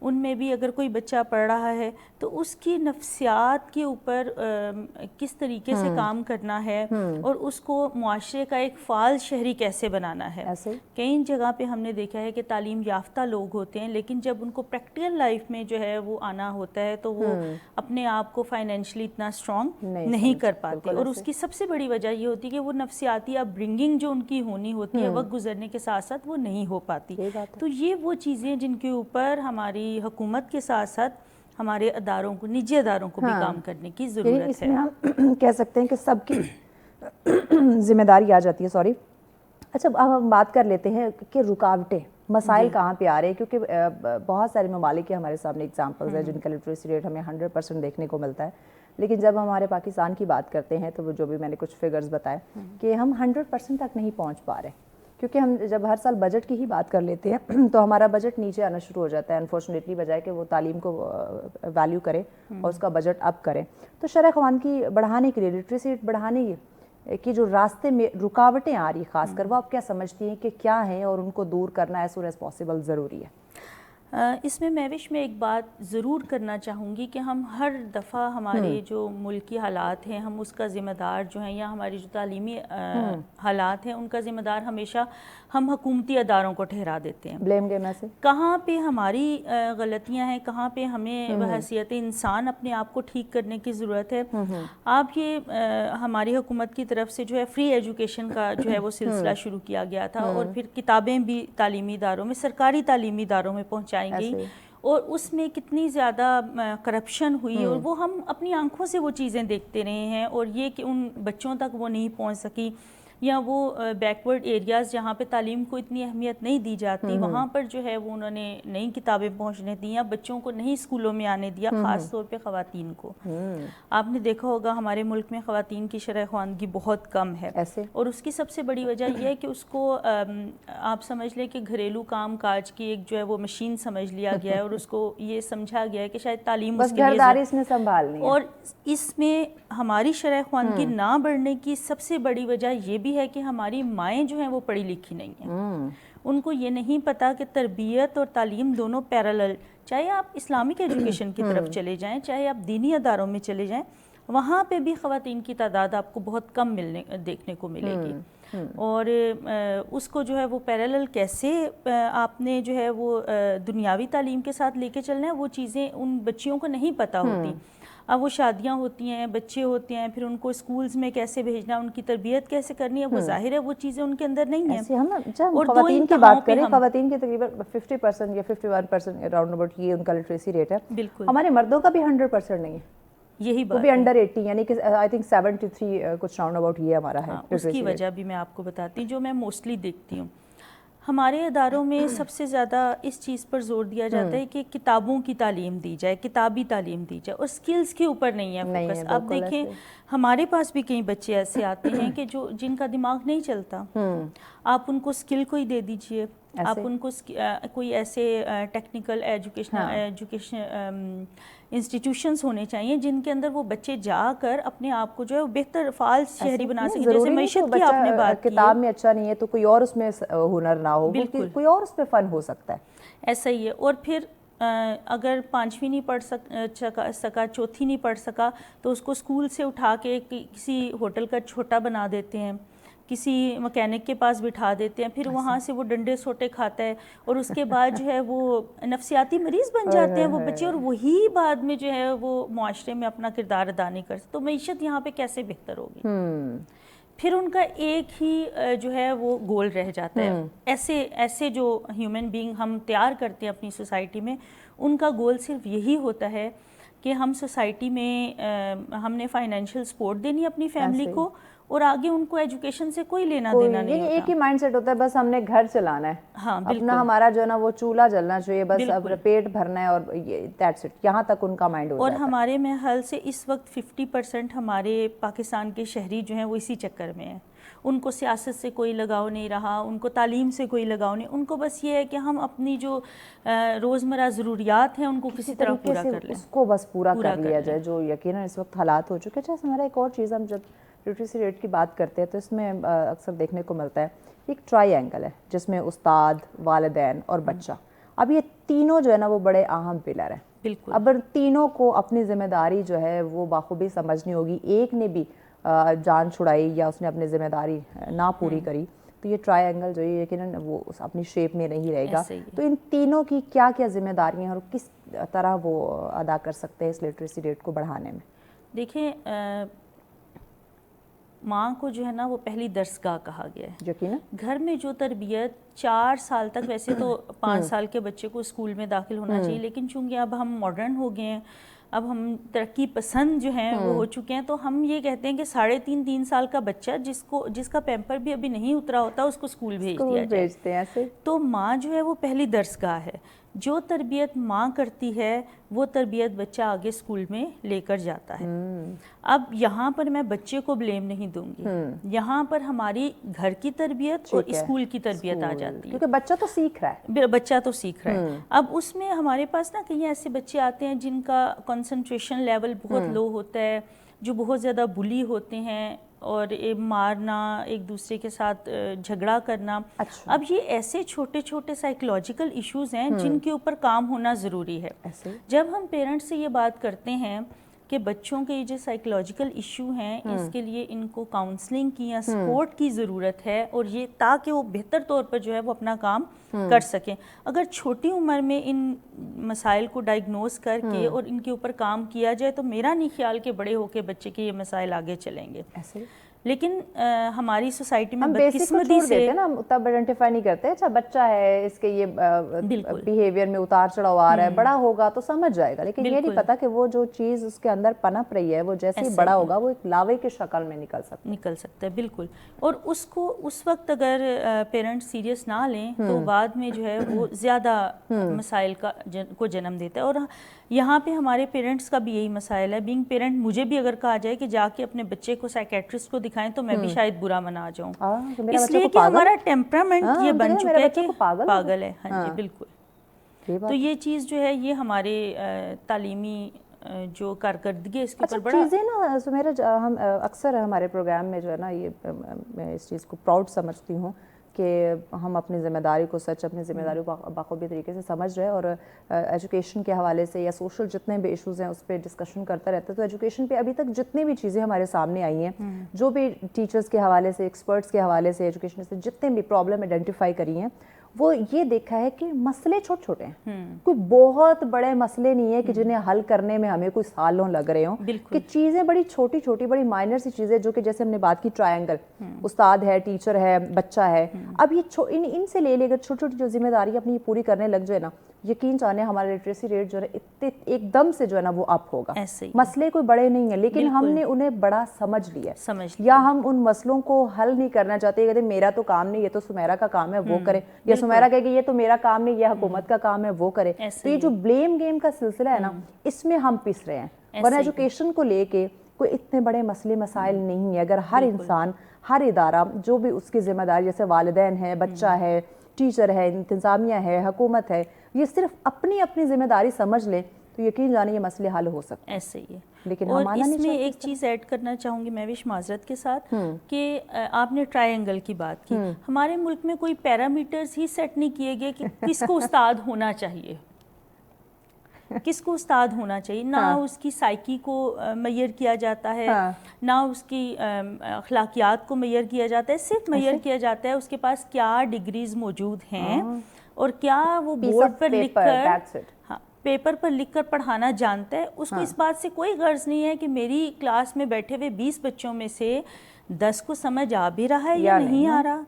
ان میں بھی اگر کوئی بچہ پڑھ رہا ہے تو اس کی نفسیات کے اوپر کس طریقے سے کام کرنا ہے اور اس کو معاشرے کا ایک فعال شہری کیسے بنانا ہے. کئی جگہ پہ ہم نے دیکھا ہے کہ تعلیم یافتہ لوگ ہوتے ہیں لیکن جب ان کو پریکٹیکل لائف میں جو ہے وہ آنا ہوتا ہے تو وہ اپنے آپ کو فائنینشلی اتنا اسٹرانگ نہیں کر پاتے, اور اس کی سب سے بڑی وجہ یہ ہوتی ہے کہ وہ نفسیاتی اپ برنگنگ جو ان کی ہونی ہوتی ہے وقت گزرنے کے ساتھ ساتھ وہ نہیں ہو پاتی. تو یہ وہ چیزیں جن کے اوپر ہماری حکومت کے ساتھ ساتھ ہمارے اداروں کو, نجی اداروں کو بھی کام کرنے کی ضرورت ہے. اس میں ہم کہہ سکتے ہیں کہ سب کی ذمہ داری آ جاتی ہے. سوری. اچھا اب ہم بات کر لیتے ہیں کہ رکاوٹیں, مسائل کہاں پہ آ رہے ہیں, کیونکہ بہت سارے ممالک کے ہمارے سامنے اگزامپلز ہیں جن کا لٹریسی ریٹ ہمیں 100% دیکھنے کو ملتا ہے, لیکن جب ہمارے پاکستان کی بات کرتے ہیں تو وہ جو بھی میں نے کچھ فگرز بتائے کہ ہم 100% تک نہیں پہنچ پا رہے, کیونکہ ہم جب ہر سال بجٹ کی ہی بات کر لیتے ہیں تو ہمارا بجٹ نیچے آنا شروع ہو جاتا ہے انفارچونیٹلی, بجائے کہ وہ تعلیم کو ویلیو کرے اور اس کا بجٹ اپ کرے. تو شرح خوان کی بڑھانے کے لیے, لٹریسی ریٹ بڑھانے کی جو راستے میں رکاوٹیں آ رہی خاص کر, وہ آپ کیا سمجھتی ہیں کہ کیا ہیں اور ان کو دور کرنا ایز سون ایز پاسبل ضروری ہے؟ اس میں مہوش میں ایک بات ضرور کرنا چاہوں گی کہ ہم ہر دفعہ ہمارے جو ملکی حالات ہیں ہم اس کا ذمہ دار جو ہیں, یا ہماری جو تعلیمی حالات ہیں ان کا ذمہ دار ہمیشہ ہم حکومتی اداروں کو ٹھہرا دیتے ہیں. بلیم گیم ایسے کہاں پہ ہماری غلطیاں ہیں, کہاں پہ ہمیں بحیثیت انسان اپنے آپ کو ٹھیک کرنے کی ضرورت ہے. آپ یہ ہماری حکومت کی طرف سے جو ہے فری ایجوکیشن کا جو ہے وہ سلسلہ شروع کیا گیا تھا, اور پھر کتابیں بھی تعلیمی اداروں میں, سرکاری تعلیمی اداروں میں پہنچائی گئی, اور اس میں کتنی زیادہ کرپشن ہوئی اور وہ ہم اپنی آنکھوں سے وہ چیزیں دیکھتے رہے ہیں. اور یہ کہ ان بچوں تک وہ نہیں پہنچ سکی, یا وہ بیکورڈ ایریاز جہاں پہ تعلیم کو اتنی اہمیت نہیں دی جاتی وہاں پر جو ہے وہ انہوں نے نئی کتابیں پہنچنے دیں یا بچوں کو نہیں اسکولوں میں آنے دیا, خاص طور پہ خواتین کو. آپ نے دیکھا ہوگا ہمارے ملک میں خواتین کی شرح خواندگی بہت کم ہے, اور اس کی سب سے بڑی وجہ یہ ہے کہ اس کو آپ سمجھ لیں کہ گھریلو کام کاج کی ایک جو ہے وہ مشین سمجھ لیا گیا ہے, اور اس کو یہ سمجھا گیا ہے کہ شاید تعلیم اس کے لیے گھرداری اس نے سنبھالنی ہے. اور اس میں ہماری شرح خواندگی نہ بڑھنے کی سب سے بڑی وجہ یہ بھی ہے کہ ہماری مائیں جو ہیں وہ پڑھی لکھی نہیں ہیں. ان کو یہ نہیں پتا کہ تربیت اور تعلیم دونوں پیرالل, چاہے آپ اسلامک ایجوکیشن کی طرف چلے جائیں, چاہے آپ دینی اداروں میں چلے جائیں, وہاں پہ بھی خواتین کی تعداد آپ کو بہت کم دیکھنے کو ملے گی. اور اس کو جو ہے وہ پیرالل کیسے آپ نے جو ہے وہ دنیاوی تعلیم کے ساتھ لے کے چلنا ہے, وہ چیزیں ان بچیوں کو نہیں پتہ ہوتی. اب وہ شادیاں ہوتی ہیں, بچے ہوتے ہیں, پھر ان کو اسکولز میں کیسے بھیجنا, ان کی تربیت کیسے کرنی ہے, وہ ظاہر ہے وہ چیزیں ان کے اندر نہیں ہیں. اور خواتین کی بات کریں, خواتین کی تقریباً 50% یا 51% اراؤنڈ اباؤٹ یہ ان کا لٹریسی ریٹ ہے. بالکل ہمارے مردوں کا بھی 100% نہیں ہے, یہی بات, وہ بھی انڈر 80, یعنی کہ آئی تھنک 73 کچھ راؤنڈ اباؤٹ یہ ہمارا ہے. اس کی وجہ بھی میں آپ کو بتاتی ہوں جو میں موسٹلی دیکھتی ہوں. ہمارے اداروں میں سب سے زیادہ اس چیز پر زور دیا جاتا ہے کہ کتابوں کی تعلیم دی جائے, کتابی تعلیم دی جائے, اور سکلز کے اوپر نہیں ہے فوکس. اب دیکھیں ہمارے پاس بھی کئی بچے ایسے آتے ہیں کہ جن کا دماغ نہیں چلتا, آپ ان کو سکل کو ہی دے دیجئے, آپ ان کو کوئی ایسے ٹیکنیکل ایجوکیشن انسٹیٹیوشنز ہونے چاہیے جن کے اندر وہ بچے جا کر اپنے آپ کو جو ہے بہتر فعال شہری بنا سکیں. جیسے معیشت کی آپ نے بات کی, کتاب میں اچھا نہیں ہے تو کوئی اور اس میں ہنر نہ ہو, کوئی اور اس میں فن ہو سکتا ہے. ایسا ہی ہے. اور پھر اگر 5ویں نہیں پڑھ سکا, چوتھی نہیں پڑھ سکا, تو اس کو اسکول سے اٹھا کے کسی ہوٹل کا چھوٹا بنا دیتے ہیں, کسی مکینک کے پاس بٹھا دیتے ہیں, پھر وہاں سے وہ ڈنڈے سوٹے کھاتا ہے, اور اس کے بعد جو ہے وہ نفسیاتی مریض بن جاتے ہیں وہ بچے, اور وہی بعد میں جو ہے وہ معاشرے میں اپنا کردار ادا نہیں کر سکتے. تو معیشت یہاں پہ کیسے بہتر ہوگی؟ پھر ان کا ایک ہی جو ہے وہ گول رہ جاتا ہے. ایسے جو ہیومن بینگ ہم تیار کرتے ہیں اپنی سوسائٹی میں, ان کا گول صرف یہی ہوتا ہے کہ ہم سوسائٹی میں ہم نے فائنینشیل سپورٹ دینی اپنی فیملی کو, اور آگے ان کو ایجوکیشن سے کوئی لینا دینا نہیں ہوتا. ایک ہی مائنڈ سیٹ ہوتا ہے, بس ہم نے گھر چلانا ہے, ہاں اپنا ہمارا جو ہے نا وہ چولہا جلنا چاہیے, بس اب پیٹ بھرنا ہے, اور دیٹس اٹ, یہاں تک ان کا مائنڈ ہوتا ہے. اور ہمارے محل سے اس وقت 50% ہمارے پاکستان کے شہری جو ہیں وہ اسی چکر میں ہیں. ان کو سیاست سے کوئی لگاؤ نہیں رہا, ان کو تعلیم سے کوئی لگاؤ نہیں, ان کو بس یہ ہے کہ ہم اپنی جو روزمرہ ضروریات ہیں ان کو کسی طرح پورا کر لیں, اس کو بس پورا کر لیا جائے, جو یقیناً اس وقت حالات ہو چکے. جیسے ہمارا ایک اور چیز, ہم جب لٹریسی ریٹ کی بات کرتے ہیں تو اس میں اکثر دیکھنے کو ملتا ہے ایک ٹرائی اینگل ہے جس میں استاد, والدین اور بچہ, اب یہ تینوں جو ہے نا وہ بڑے اہم پلر ہیں. بالکل. اب تینوں کو اپنی ذمہ داری جو ہے وہ بخوبی سمجھنی ہوگی. ایک نے بھی جان چھڑائی یا اس نے اپنی ذمہ داری نہ پوری کری تو یہ ٹرائی اینگل جو ہے یقیناً وہ اپنی شیپ میں نہیں رہے گا. تو ان تینوں کی کیا کیا ذمہ داریاں ہیں اور کس طرح وہ ادا کر سکتے ہیں اس لٹریسی ریٹ کو بڑھانے میں؟ دیکھیں ماں کو جو ہے نا وہ پہلی درسگاہ کہا گیا ہے. یقیناً گھر میں جو تربیت 4 سال تک، ویسے تو 5 سال کے بچے کو اسکول میں داخل ہونا چاہیے، لیکن چونکہ اب ہم ماڈرن ہو گئے ہیں، اب ہم ترقی پسند جو ہیں وہ ہو چکے ہیں، تو ہم یہ کہتے ہیں کہ 3.5 سال کا بچہ جس کا پیمپر بھی ابھی نہیں اترا ہوتا اس کو اسکول بھیج دیا جائے. تو ماں جو ہے وہ پہلی درسگاہ ہے. جو تربیت ماں کرتی ہے وہ تربیت بچہ آگے اسکول میں لے کر جاتا ہے. اب یہاں پر میں بچے کو بلیم نہیں دوں گی، یہاں پر ہماری گھر کی تربیت اور اسکول کی تربیت آ جاتی ہے، کیونکہ بچہ تو سیکھ رہا ہے. بچہ تو سیکھ رہا ہے. اب اس میں ہمارے پاس نا کئی ایسے بچے آتے ہیں جن کا کنسنٹریشن لیول بہت لو ہوتا ہے، جو بہت زیادہ بلی ہوتے ہیں اور مارنا، ایک دوسرے کے ساتھ جھگڑا کرنا. اب یہ ایسے چھوٹے چھوٹے سائیکولوجیکل ایشوز ہیں جن کے اوپر کام ہونا ضروری ہے. جب ہم پیرنٹس سے یہ بات کرتے ہیں کہ بچوں کے یہ جو سائیکولوجیکل ایشو ہیں اس کے لیے ان کو کاؤنسلنگ کی یا سپورٹ کی ضرورت ہے، اور یہ تاکہ وہ بہتر طور پر جو ہے وہ اپنا کام کر سکیں. اگر چھوٹی عمر میں ان مسائل کو ڈائگنوز کر کے اور ان کے اوپر کام کیا جائے تو میرا نہیں خیال کہ بڑے ہو کے بچے کے یہ مسائل آگے چلیں گے. لیکن ہماری سوسائٹی میں بدقسمتی سے ہم تب آئیڈینٹیفائی نہیں کرتے. اچھا بچہ ہے، اس کے یہ بیہیویئر میں اتار چڑھاؤ آ رہا ہے، بڑا ہوگا تو سمجھ جائے گا، لیکن یہ نہیں پتا کہ وہ جو چیز اس کے اندر پنپ رہی ہے وہ جیسے ہی بڑا ہوگا وہ ایک لاوے کی شکل میں نکل سکتا ہے. بالکل. اور اس کو اس وقت اگر پیرنٹ سیریس نہ لیں تو بعد میں جو ہے وہ زیادہ مسائل کو جنم دیتا ہے. اور یہاں پہ ہمارے پیرنٹس کا بھی یہی مسائل ہے. بینگ پیرنٹ مجھے بھی اگر کہا جائے کہ جا کے اپنے بچے کو سائیکیٹرسٹ کو دکھائیں تو میں بھی شاید برا منا جاؤں، اس لیے کہ ہمارا ٹیمپرامنٹ یہ بن چکا ہے کہ پاگل ہے. ہاں جی بالکل. تو یہ چیز جو ہے یہ ہمارے تعلیمی جو کارکردگی اس کے اوپر بڑا چیزیں نا سمیرا، ہم اکثر ہمارے پروگرام میں جو ہے نا یہ میں اس چیز کو پراؤڈ سمجھتی ہوں کہ ہم اپنی ذمہ داری کو اپنی ذمہ داری کو بخوبی طریقے سے سمجھ رہے اور ایجوکیشن کے حوالے سے یا سوشل جتنے بھی ایشوز ہیں اس پہ ڈسکشن کرتا رہتا ہے. تو ایجوکیشن پہ ابھی تک جتنی بھی چیزیں ہمارے سامنے آئی ہیں، جو بھی ٹیچرز کے حوالے سے، ایکسپرٹس کے حوالے سے، ایجوکیشن سے جتنے بھی پرابلم آئیڈینٹیفائی کری ہیں، وہ یہ دیکھا ہے کہ مسئلے چھوٹے چھوٹے ہیں. کوئی بہت بڑے مسئلے نہیں ہیں کہ جنہیں حل کرنے میں ہمیں کوئی سالوں لگ رہے ہوں، کہ چیزیں بڑی چھوٹی چھوٹی بڑی مائنر سی چیزیں جو کہ جیسے ہم نے بات کی ٹرائنگل، استاد ہے، ٹیچر ہے، بچہ ہے. اب یہ ان سے لے اگر چھوٹی چھوٹی جو ذمہ داری اپنی پوری کرنے لگ جائے نا، یقین جانے ہمارا لٹریسی ریٹ جو ہے ایک دم سے جو ہے نا وہ اپ ہوگا. مسئلے کوئی بڑے نہیں ہیں لیکن ہم نے انہیں بڑا سمجھ لیا، یا ہم ان مسئلوں کو حل نہیں کرنا چاہتے. کہتے میرا تو کام نہیں، یہ تو سمیرا کا کام ہے وہ کرے، یا سمیرا کہے کہ یہ تو میرا کام نہیں، یہ حکومت کا کام ہے وہ کرے. تو یہ جو بلیم گیم کا سلسلہ ہے نا اس میں ہم پس رہے ہیں. ورنہ ایجوکیشن کو لے کے کوئی اتنے بڑے مسئلے مسائل نہیں ہیں. اگر ہر انسان، ہر ادارہ جو بھی اس کی ذمہ داری، جیسے والدین ہے، بچہ ہے، ٹیچر ہے، انتظامیہ ہے، حکومت ہے، یہ صرف اپنی اپنی ذمہ داری سمجھ لیں تو یقین جانے یہ مسئلے حل ہو سکتے ہیں. ایسے ہی ہے. لیکن اور اس میں ایک چیز ایڈ کرنا چاہوں گی مہوش معذرت کے ساتھ کہ آپ نے ٹرائی اینگل کی بات کی. ہمارے ملک میں کوئی پیرامیٹرز ہی سیٹ نہیں کیے گئے کہ کس کو استاد ہونا چاہیے، کس کو استاد ہونا چاہیے. نہ اس کی سائیکی کو میئر کیا جاتا ہے، نہ اس کی اخلاقیات کو میئر کیا جاتا ہے. صرف میئر کیا جاتا ہے اس کے پاس کیا ڈگریز موجود ہیں اور کیا وہ بورڈ پر لکھ کر، پیپر پر لکھ کر پڑھانا جانتا ہے. اس کو اس بات سے کوئی غرض نہیں ہے کہ میری کلاس میں بیٹھے ہوئے 20 بچوں میں سے 10 کو سمجھ آ بھی رہا ہے یا نہیں آ رہا.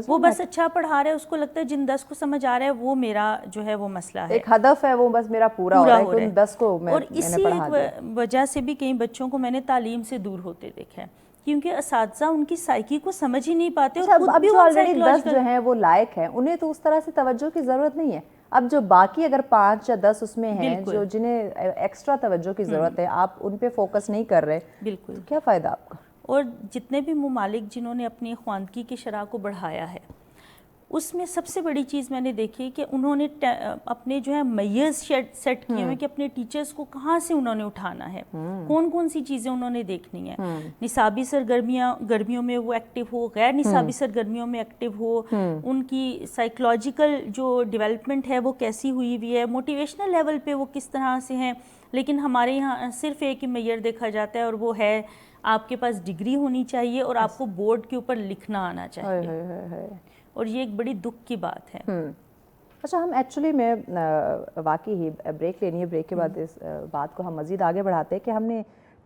وہ بس اچھا پڑھا رہا ہے، اس کو لگتا ہے جن 10 کو سمجھ آ رہا ہے وہ میرا جو ہے وہ مسئلہ ہے، ایک ہدف ہے، وہ بس میرا پورا ہو رہا ہے کہ 10 کو میں نے پڑھا دیا. اور اسی ایک وجہ سے بھی کئی بچوں کو میں نے تعلیم سے دور ہوتے دیکھا ہے کیونکہ اساتذہ ان کی سائیکی کو سمجھ ہی نہیں پاتے. اور خود بھی جو آلریڈی 10 جو ہیں وہ لائق ہیں انہیں تو اس طرح سے توجہ کی ضرورت نہیں ہے. اب جو باقی اگر 5 یا 10 اس میں ہیں جو جنہیں ایکسٹرا توجہ کی ضرورت ہے، آپ ان پہ فوکس نہیں کر رہے، بالکل کیا فائدہ آپ کا. اور جتنے بھی ممالک جنہوں نے اپنی خواندگی کی شرح کو بڑھایا ہے اس میں سب سے بڑی چیز میں نے دیکھی کہ انہوں نے اپنے جو ہے میئرز سیٹ کیے ہوئے کہ اپنے ٹیچرز کو کہاں سے انہوں نے اٹھانا ہے, کون کون سی چیزیں انہوں نے دیکھنی ہیں. نصابی گرمیوں میں وہ ایکٹیو ہو, غیر نصابی سرگرمیوں میں ایکٹیو ہو, ان کی سائیکولوجیکل جو ڈیولپمنٹ ہے وہ کیسی ہوئی ہوئی ہے, موٹیویشنل لیول پہ وہ کس طرح سے ہیں. لیکن ہمارے یہاں صرف ایک ہی میئر دیکھا جاتا ہے اور وہ ہے آپ کے پاس ڈگری ہونی چاہیے اور آپ کو بورڈ کے اوپر لکھنا آنا چاہیے, اور یہ ایک بڑی دکھ کی بات ہے. اچھا, ہم ایکچولی میں واقعی ہی بریک لینی ہے, بریک کے بعد اس بات کو ہم مزید آگے بڑھاتے ہیں کہ ہم نے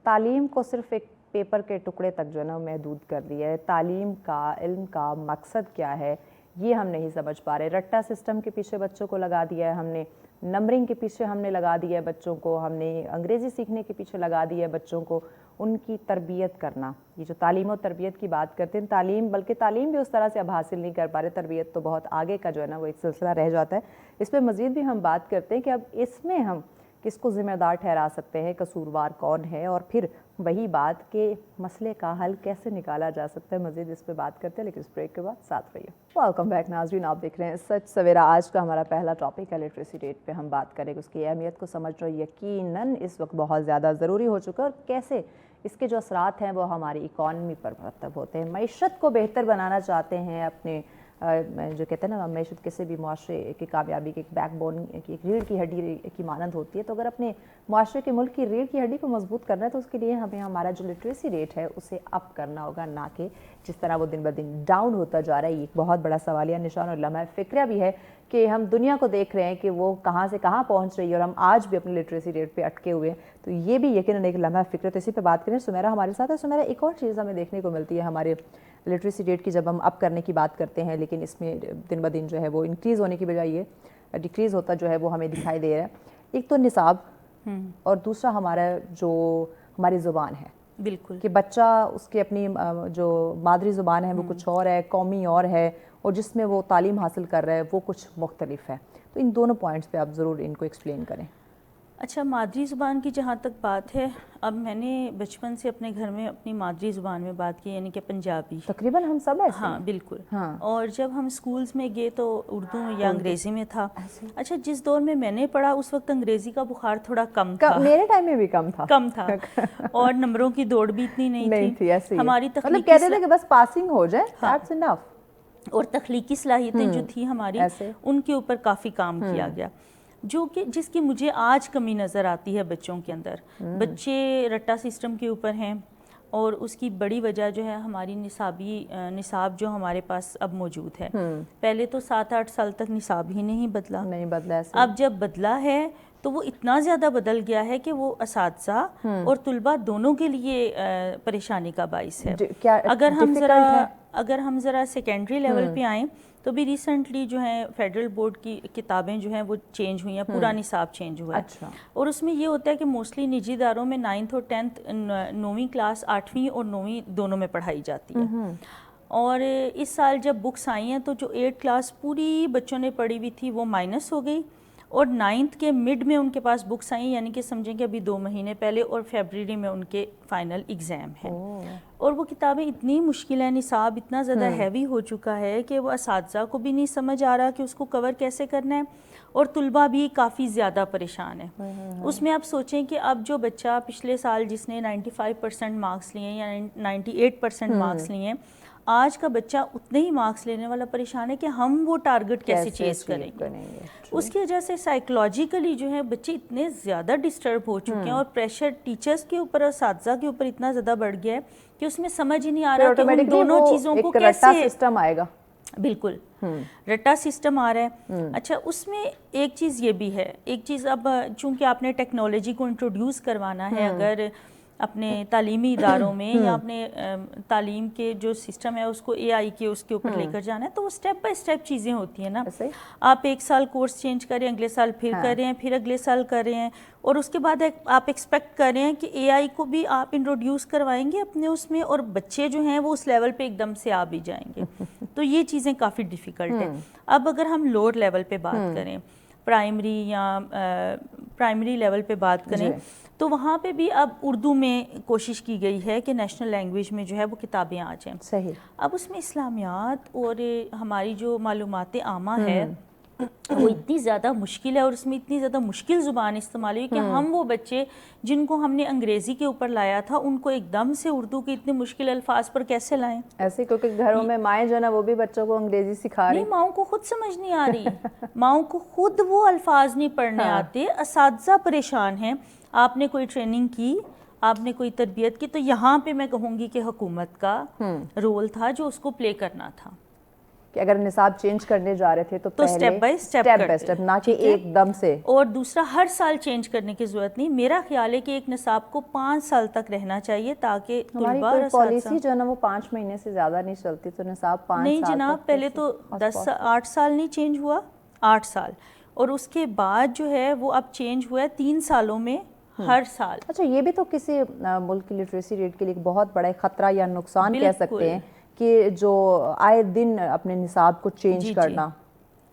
تعلیم کو صرف ایک پیپر کے ٹکڑے تک جو ہے نا محدود کر دیا ہے. تعلیم کا, علم کا مقصد کیا ہے یہ ہم نہیں سمجھ پا رہے. رٹا سسٹم کے پیچھے بچوں کو لگا دیا ہے ہم نے, نمبرنگ کے پیچھے ہم نے لگا دیا ہے بچوں کو, ہم نے انگریزی سیکھنے کے پیچھے لگا دیا ہے بچوں کو. ان کی تربیت کرنا, یہ جو تعلیم و تربیت کی بات کرتے ہیں, تعلیم بلکہ تعلیم بھی اس طرح سے اب حاصل نہیں کر پا رہے, تربیت تو بہت آگے کا جو ہے نا وہ ایک سلسلہ رہ جاتا ہے. اس پہ مزید بھی ہم بات کرتے ہیں کہ اب اس میں ہم کس کو ذمہ دار ٹھہرا سکتے ہیں, قصوروار کون ہے, اور پھر وہی بات کہ مسئلے کا حل کیسے نکالا جا سکتا ہے. مزید اس پہ بات کرتے ہیں لیکن اس بریک کے بعد ساتھ رہیے. ویلکم بیک ناظرین, آپ دیکھ رہے ہیں سچ سویرا. آج کا ہمارا پہلا ٹاپک ہے لٹریسی ریٹ پہ ہم بات کریں, اس کی اہمیت کو سمجھ رہے یقیناً اس وقت بہت زیادہ ضروری ہو چکا ہے, اور کیسے اس کے جو اثرات ہیں وہ ہماری اکانومی پر مرتب ہوتے ہیں. معیشت کو بہتر بنانا چاہتے ہیں, اپنے جو کہتے ہیں نا معیشت کسی بھی معاشرے کی کامیابی کے ایک بیک بون کی, ایک ریڑھ کی ہڈی کی مانند ہوتی ہے. تو اگر اپنے معاشرے کے, ملک کی ریڑھ کی ہڈی کو مضبوط کرنا ہے تو اس کے لیے ہمیں ہمارا جو لٹریسی ریٹ ہے اسے اپ کرنا ہوگا, نہ کہ جس طرح وہ دن بدن ڈاؤن ہوتا جا رہا ہے. یہ ایک بہت بڑا سوالیہ نشان اور لمحہ فکریہ بھی ہے کہ ہم دنیا کو دیکھ رہے ہیں کہ وہ کہاں سے کہاں پہنچ رہی ہے, اور ہم آج بھی اپنے لٹریسی ریٹ پہ اٹکے ہوئے ہیں. تو یہ بھی یقیناً ایک لمحہ فکر. تو اسی پہ بات کریں. سمیرا ہمارے ساتھ ہے. سمیرا, ایک اور چیز ہمیں دیکھنے کو ملتی ہے ہمارے لٹریسی ریٹ کی جب ہم اپ کرنے کی بات کرتے ہیں, لیکن اس میں دن بدن جو ہے وہ انکریز ہونے کی بجائے یہ ڈیکریز ہوتا جو ہے وہ ہمیں دکھائی دے رہا ہے. ایک تو نصاب, اور دوسرا ہمارا جو ہماری زبان ہے. بالکل, کہ بچہ اس کی اپنی جو مادری زبان ہے وہ کچھ اور ہے, قومی اور ہے, اور جس میں وہ تعلیم حاصل کر رہا ہے وہ کچھ مختلف ہے. تو ان دونوں پوائنٹس پہ آپ ضرور ان کو ایکسپلین کریں. اچھا, مادری زبان کی جہاں تک بات ہے, اب میں نے بچپن سے اپنے گھر میں اپنی مادری زبان میں بات کی, یعنی کہ پنجابی. تقریباً ہم سب ایسے. ہاں بالکل. ہاں. اور جب ہم اسکولز میں گئے تو اردو یا انگریزی میں تھا. اچھا, جس دور میں نے پڑھا اس وقت انگریزی کا بخار تھوڑا کم تھا. میرے ٹائم میں بھی کم تھا اور نمبروں کی دوڑ بھی اتنی نہیں تھی. ہماری مطلب کہتے تھے کہ بس پاسنگ ہو جائے, دیٹس انف. اور تخلیقی صلاحیتیں جو تھیں ہماری, ان کے اوپر کافی کام کیا گیا, جو کہ جس کی مجھے آج کمی نظر آتی ہے بچوں کے اندر. بچے رٹا سسٹم کے اوپر ہیں, اور اس کی بڑی وجہ جو ہے ہماری نصاب جو ہمارے پاس اب موجود ہے. پہلے تو 7-8 سال تک نصاب ہی نہیں بدلا. اب جب بدلا ہے تو وہ اتنا زیادہ بدل گیا ہے کہ وہ اساتذہ اور طلباء دونوں کے لیے پریشانی کا باعث ہے. اگر ہم ذرا سیکنڈری لیول پہ آئیں تو بھی ریسنٹلی جو ہے فیڈرل بورڈ کی کتابیں جو ہیں وہ چینج ہوئی ہیں, پورا نصاب چینج ہوا ہے. اور اس میں یہ ہوتا ہے کہ موسٹلی نجی اداروں میں 9th اور 10th 9ویں کلاس 8ویں اور 9ویں دونوں میں پڑھائی جاتی ہے. اور اس سال جب بکس آئی ہیں تو جو 8th کلاس پوری بچوں نے پڑھی ہوئی تھی وہ مائنس ہو گئی, اور 9th کے مڈ میں ان کے پاس بکس آئیں, یعنی کہ سمجھیں کہ ابھی 2 مہینے پہلے, اور فیبرری میں ان کے فائنل ایگزام ہیں. اور وہ کتابیں اتنی مشکل ہیں, نصاب اتنا زیادہ ہیوی ہو چکا ہے کہ وہ اساتذہ کو بھی نہیں سمجھ آ رہا کہ اس کو کور کیسے کرنا ہے, اور طلباء بھی کافی زیادہ پریشان ہیں. اس میں آپ سوچیں کہ اب جو بچہ پچھلے سال جس نے 95% مارکس لیے ہیں یا 98% مارکس لیے ہیں, آج کا بچہ اتنے ہی مارکس لینے والا پریشان ہے کہ ہم وہ ٹارگٹ کیسے چیز کریں گے. اس کی وجہ سے سائیکولوجیکلی جو ہے بچے اتنے زیادہ ڈسٹرب ہو چکے ہیں, اور پریشر ٹیچرز کے اوپر اور اساتذہ کے اوپر اتنا زیادہ بڑھ گیا ہے کہ اس میں سمجھ ہی نہیں آ رہا کہ ان دونوں چیزوں کو کیسے سسٹم آئے گا. بالکل, رٹا سسٹم آ رہا ہے. اچھا, اس میں ایک چیز یہ بھی ہے, ایک چیز اب چونکہ آپ نے ٹیکنالوجی کو انٹروڈیوس کروانا ہے, اگر اپنے تعلیمی اداروں میں یا اپنے تعلیم کے جو سسٹم ہے اس کو AI کے اس کے اوپر لے کر جانا ہے, تو وہ سٹیپ بائی سٹیپ چیزیں ہوتی ہیں نا. آپ ایک سال کورس چینج کریں, اگلے سال پھر کر رہے ہیں, پھر اگلے سال کر رہے ہیں, اور اس کے بعد آپ ایکسپیکٹ کر رہے ہیں کہ AI کو بھی آپ انٹروڈیوس کروائیں گے اپنے اس میں, اور بچے جو ہیں وہ اس لیول پہ ایک دم سے آ بھی جائیں گے. تو یہ چیزیں کافی ڈیفیکلٹ ہیں. اب اگر ہم لوور لیول پہ بات کریں, پرائمری لیول پہ بات کریں, تو وہاں پہ بھی اب اردو میں کوشش کی گئی ہے کہ نیشنل لینگویج میں جو ہے وہ کتابیں آ جائیں. صحیح. اب اس میں اسلامیات اور ہماری جو معلومات عامہ ہے وہ اتنی زیادہ مشکل ہے اور اس میں اتنی زیادہ مشکل زبان استعمال ہوئی کہ ہم وہ بچے جن کو ہم نے انگریزی کے اوپر لایا تھا ان کو ایک دم سے اردو کے اتنے مشکل الفاظ پر کیسے لائیں. ایسے کیونکہ گھروں میں مائیں جو ہے نا وہ بھی بچوں کو انگریزی سکھا رہی. نہیں, ماؤں کو خود سمجھ نہیں آ رہی, ماؤں کو خود وہ الفاظ نہیں پڑھنے آتے, اساتذہ پریشان ہیں. آپ نے کوئی ٹریننگ کی, آپ نے کوئی تربیت کی, تو یہاں پہ میں کہوں گی کہ حکومت کا رول تھا جو اس کو پلے کرنا تھا کہ اگر نصاب چینج کرنے جا رہے تھے تو اسٹیپ بائی اسٹیپ, نہ کہ ایک دم سے. اور دوسرا, ہر سال چینج کرنے کی ضرورت نہیں. میرا خیال ہے کہ ایک نصاب کو 5 سال تک رہنا چاہیے تاکہ ہماری کوئی پالیسی جو ہے نا وہ 5 مہینے سے زیادہ نہیں چلتی, تو نصاب 5 سال. نہیں جناب, پہلے تو 8 سال نہیں چینج ہوا, 8 سال, اور اس کے بعد جو ہے وہ اب چینج ہوا ہے 3 سالوں میں ہر سال. اچھا, یہ بھی تو کسی ملک کی لٹریسی ریٹ کے لیے ایک بہت بڑا خطرہ یا نقصان کہہ سکتے ہیں کہ جو آئے دن اپنے نصاب کو چینج کرنا.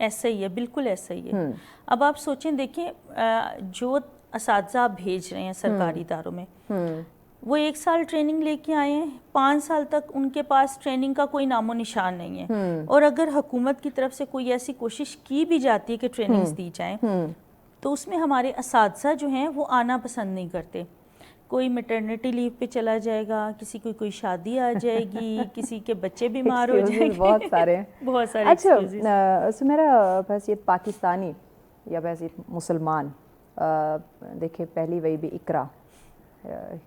ایسا ہی ہے, بالکل ایسا ہی ہے. اب آپ سوچیں, دیکھیں جو اساتذہ آپ بھیج رہے ہیں سرکاری اداروں میں, وہ 1 سال ٹریننگ لے کے آئے ہیں, 5 سال تک ان کے پاس ٹریننگ کا کوئی نام و نشان نہیں ہے. اور اگر حکومت کی طرف سے کوئی ایسی کوشش کی بھی جاتی ہے کہ ٹریننگز دی جائیں تو اس میں ہمارے اساتذہ جو ہیں وہ آنا پسند نہیں کرتے. کوئی میٹرنیٹی لیو پہ چلا جائے گا, کسی کو کوئی شادی آ جائے گی, کسی کے بچے بیمار ہو جائیں گے, بہت سارے بہت سارے. اچھا سمیرا, بحیثیت پاکستانی یا بحیثیت مسلمان, دیکھیں پہلی وہی بھی اقرا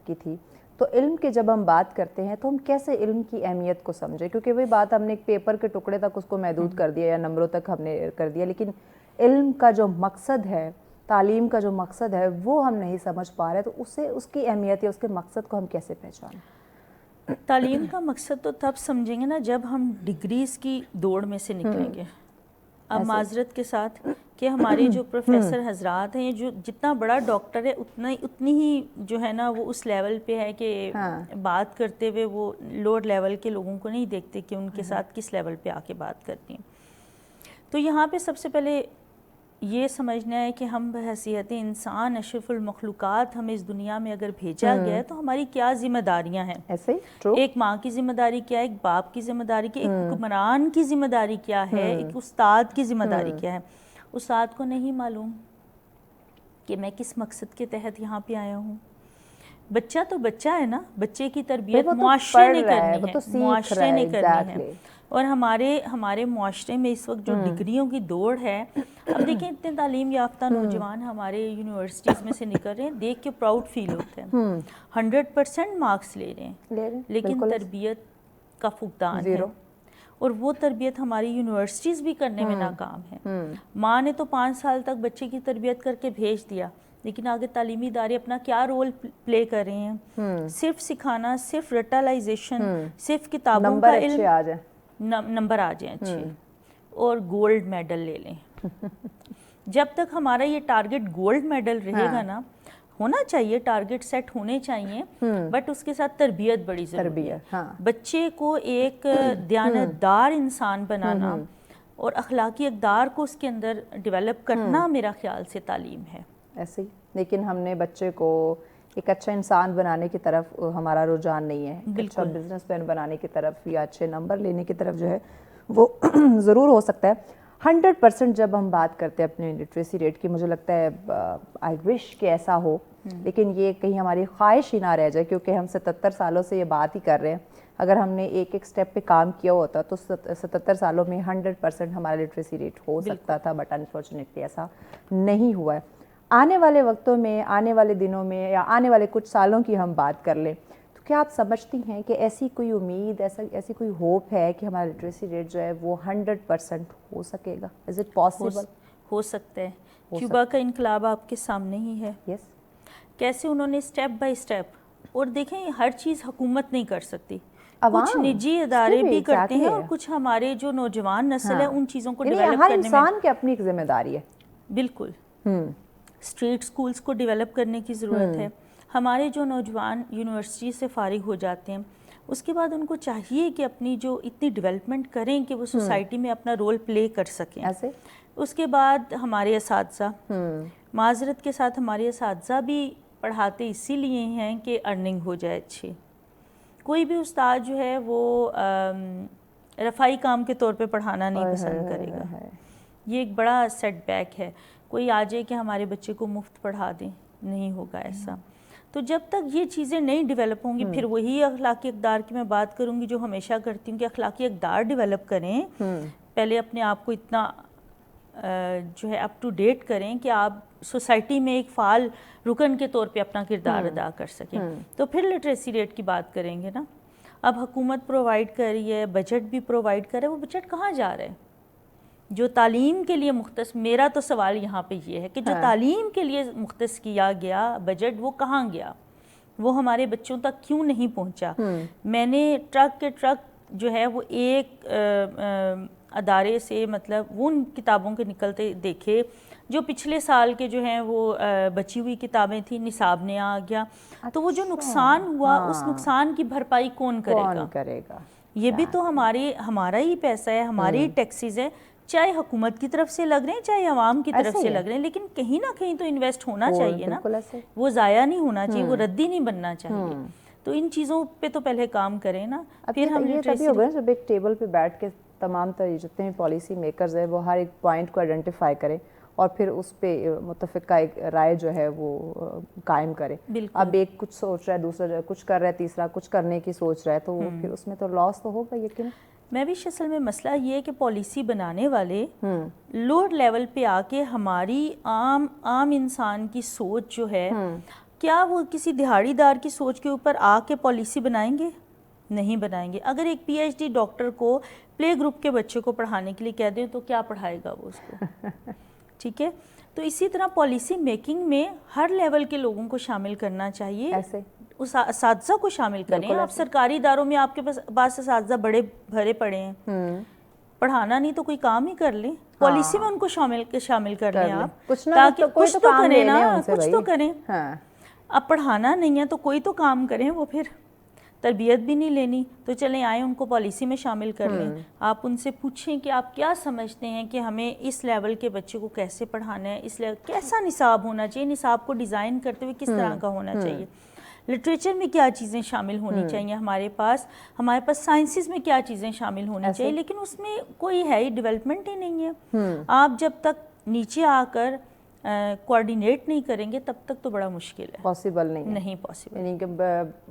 کی تھی, تو علم کی جب ہم بات کرتے ہیں تو ہم کیسے علم کی اہمیت کو سمجھیں؟ کیونکہ وہی بات ہم نے ایک پیپر کے ٹکڑے تک اس کو محدود کر دیا یا نمبروں تک ہم نے کر دیا, لیکن علم کا جو مقصد ہے, تعلیم کا جو مقصد ہے وہ ہم نہیں سمجھ پا رہے. تو اس کی اہمیت یا اس کے مقصد کو ہم کیسے پہچانیں؟ تعلیم کا مقصد تو تب سمجھیں گے نا جب ہم ڈگریز کی دوڑ میں سے نکلیں گے. اب معذرت کے ساتھ کہ ہمارے جو پروفیسر حضرات ہیں, جو جتنا بڑا ڈاکٹر ہے اتنی ہی جو ہے نا وہ اس لیول پہ ہے کہ بات کرتے ہوئے وہ لوور لیول کے لوگوں کو نہیں دیکھتے کہ ان کے ساتھ کس لیول پہ آ کے بات کرتی ہیں. تو یہاں پہ سب سے پہلے یہ سمجھنا ہے کہ ہم بحیثیت انسان اشرف المخلوقات, ہمیں اس دنیا میں اگر بھیجا گیا ہے تو ہماری کیا ذمہ داریاں ہیں. ایک ماں کی ذمہ داری کیا ہے, ایک باپ کی ذمہ داری کیا ہے, ایک حکمران کی ذمہ داری کیا ہے, ایک استاد کی ذمہ داری کیا ہے. استاد کو نہیں معلوم کہ میں کس مقصد کے تحت یہاں پہ آیا ہوں. بچہ تو بچہ ہے نا, بچے کی تربیت معاشرے نے کرنی ہے, معاشرے نے کرنی ہے. اور ہمارے معاشرے میں اس وقت جو ڈگریوں کی دوڑ ہے, اب دیکھیں اتنے تعلیم یافتہ نوجوان ہمارے یونیورسٹیز میں سے نکل رہے ہیں, دیکھ کے پراؤڈ فیل ہوتا ہے. 100% مارکس لے رہے ہیں, لیکن تربیت کا فقدان ہے. اور وہ تربیت ہماری یونیورسٹیز بھی کرنے میں ناکام ہے. ماں نے تو 5 سال تک بچے کی تربیت کر کے بھیج دیا, لیکن آگے تعلیمی ادارے اپنا کیا رول پلے کر رہے ہیں؟ صرف سکھانا, صرف رٹالائزیشن, صرف کتابوں کا علم, نمبر آ جائیں اچھے اور گولڈ میڈل لے لیں. جب تک ہمارا یہ ٹارگٹ گولڈ میڈل رہے گا نا, ہونا چاہیے, ٹارگٹ سیٹ ہونے چاہیے, بٹ اس کے ساتھ تربیت بڑی ضروری ہے. بچے کو ایک دیانتدار انسان بنانا اور اخلاقی اقدار کو اس کے اندر ڈیولپ کرنا میرا خیال سے تعلیم ہے. ایسے ہی, لیکن ہم نے بچے کو ایک اچھا انسان بنانے کی طرف ہمارا رجحان نہیں ہے, اچھا بزنس مین بنانے کی طرف یا اچھے نمبر لینے کی طرف جو ہے وہ ضرور ہو سکتا ہے. 100% جب ہم بات کرتے ہیں اپنے لٹریسی ریٹ کی, مجھے لگتا ہے آئی وش کہ ایسا ہو, لیکن یہ کہیں ہماری خواہش ہی نہ رہ جائے, کیونکہ ہم 77 سالوں سے یہ بات ہی کر رہے ہیں. اگر ہم نے ایک سٹیپ پہ کام کیا ہوتا تو 77 سالوں میں 100% ہمارا لٹریسی ریٹ ہو سکتا تھا, بٹ انفارچونیٹلی ایسا نہیں ہوا ہے. آنے والے وقتوں میں, آنے والے دنوں میں یا آنے والے کچھ سالوں کی ہم بات کر لیں تو کیا آپ سمجھتی ہیں کہ ایسی کوئی امید, ایسی کوئی ہوپ ہے کہ ہمارا لٹریسی ریٹ جو ہے وہ 100% ہو سکے گا؟ Is it possible? ہو سکتا ہے. کیوبا کا انقلاب آپ کے سامنے ہی ہے. یس, کیسے انہوں نے اسٹیپ بائی اسٹیپ, اور دیکھیں ہر چیز حکومت نہیں کر سکتی, کچھ نجی ادارے بھی کرتے ہیں, اور کچھ ہمارے جو نوجوان نسل ہے ان چیزوں کو ڈیولپ کرنے میں, ہر انسان کی اپنی ایک ذمہ داری ہے. بالکل. اسٹریٹ سکولز کو ڈیولپ کرنے کی ضرورت ہے. ہمارے جو نوجوان یونیورسٹی سے فارغ ہو جاتے ہیں, اس کے بعد ان کو چاہیے کہ اپنی جو اتنی ڈیولپمنٹ کریں کہ وہ سوسائٹی میں اپنا رول پلے کر سکیں. اس کے بعد ہمارے اساتذہ, معذرت کے ساتھ ہمارے اساتذہ بھی پڑھاتے اسی لیے ہیں کہ ارننگ ہو جائے اچھی. کوئی بھی استاد جو ہے وہ رفائی کام کے طور پہ پڑھانا نہیں پسند کرے گا. یہ ایک بڑا سیٹ بیک ہے. کوئی آ جائے کہ ہمارے بچے کو مفت پڑھا دیں, نہیں ہوگا ایسا. تو جب تک یہ چیزیں نہیں ڈیولپ ہوں گی, پھر وہی اخلاقی اقدار کی میں بات کروں گی جو ہمیشہ کرتی ہوں کہ اخلاقی اقدار ڈیولپ کریں. پہلے اپنے آپ کو اتنا جو ہے اپ ٹو ڈیٹ کریں کہ آپ سوسائٹی میں ایک فعال رکن کے طور پہ اپنا کردار ادا کر سکیں. تو پھر لٹریسی ریٹ کی بات کریں گے نا. اب حکومت پرووائڈ کر رہی ہے, بجٹ بھی پرووائڈ کر رہا ہے, وہ بجٹ کہاں جا رہا ہے جو تعلیم کے لیے مختص؟ میرا تو سوال یہاں پہ یہ ہے کہ جو تعلیم کے لیے مختص کیا گیا بجٹ وہ کہاں گیا, وہ ہمارے بچوں تک کیوں نہیں پہنچا؟ میں نے ٹرک کے ٹرک جو ہے وہ ایک ادارے سے مطلب ان کتابوں کے نکلتے دیکھے جو پچھلے سال کے جو ہیں وہ بچی ہوئی کتابیں تھیں, نصاب نے آ گیا. تو وہ جو نقصان ہوا اس نقصان کی بھرپائی کون کرے گا؟ یہ بھی تو ہمارا ہی پیسہ ہے, ہماری ہی ٹیکسیز ہے, چاہے حکومت کی طرف سے لگ رہے ہیں چاہے عوام کی طرف سے لگ رہے ہیں, لیکن کہیں نہ کہیں تو انویسٹ ہونا چاہیے نا, وہ ضائع نہیں ہونا چاہیے, وہ ردی نہیں بننا چاہیے. تو ان چیزوں پہ تو پہلے کام کریں نا. پھر ہم یہ تبھی ہوگا جب ایک ٹیبل پہ بیٹھ کے تمام جتنے بھی پالیسی میکرز ہیں وہ ہر ایک پوائنٹ کو آئیڈینٹیفائی کریں اور پھر اس پہ متفقہ ایک رائے جو ہے وہ قائم کرے. اب ایک کچھ سوچ رہا ہے, دوسرا کچھ کر رہا ہے, تیسرا کچھ کرنے کی سوچ رہا ہے, تو پھر اس میں تو لاس تو ہوگا یقین. میں بھی اصل میں مسئلہ یہ ہے کہ پالیسی بنانے والے لوور لیول پہ آ کے ہماری عام انسان کی سوچ جو ہے, کیا وہ کسی دہاڑی دار کی سوچ کے اوپر آ کے پالیسی بنائیں گے؟ نہیں بنائیں گے. اگر ایک پی ایچ ڈی ڈاکٹر کو پلے گروپ کے بچے کو پڑھانے کے لیے کہہ دیں تو کیا پڑھائے گا وہ اس کو؟ ٹھیک ہے. تو اسی طرح پالیسی میکنگ میں ہر لیول کے لوگوں کو شامل کرنا چاہیے, اس اساتذہ کو شامل کریں. آپ سرکاری اداروں میں آپ کے پاس اساتذہ بڑے بھرے پڑے ہیں, پڑھانا نہیں تو کوئی کام ہی کر لیں, پالیسی میں ان کو شامل کر لیں آپ, تاکہ کچھ تو کریں نا, کچھ تو کریں. اب پڑھانا نہیں ہے تو کوئی تو کام کریں. وہ پھر تربیت بھی نہیں لینی تو چلیں آئیں ان کو پالیسی میں شامل کر لیں. آپ ان سے پوچھیں کہ آپ کیا سمجھتے ہیں کہ ہمیں اس لیول کے بچے کو کیسے پڑھانا ہے, اس لیول کیسا نصاب ہونا چاہیے, نصاب کو ڈیزائن کرتے ہوئے کس طرح کا ہونا چاہیے, لٹریچر میں کیا چیزیں شامل ہونی چاہیے, ہمارے پاس سائنسز میں کیا چیزیں شامل ہونی چاہیے. لیکن اس میں کوئی ہے ہی ڈیولپمنٹ ہی نہیں ہے. آپ جب تک نیچے آ کر کوآرڈینیٹ نہیں کریں گے تب تک تو بڑا مشکل ہے, پاسبل نہیں پاسبل. یعنی کہ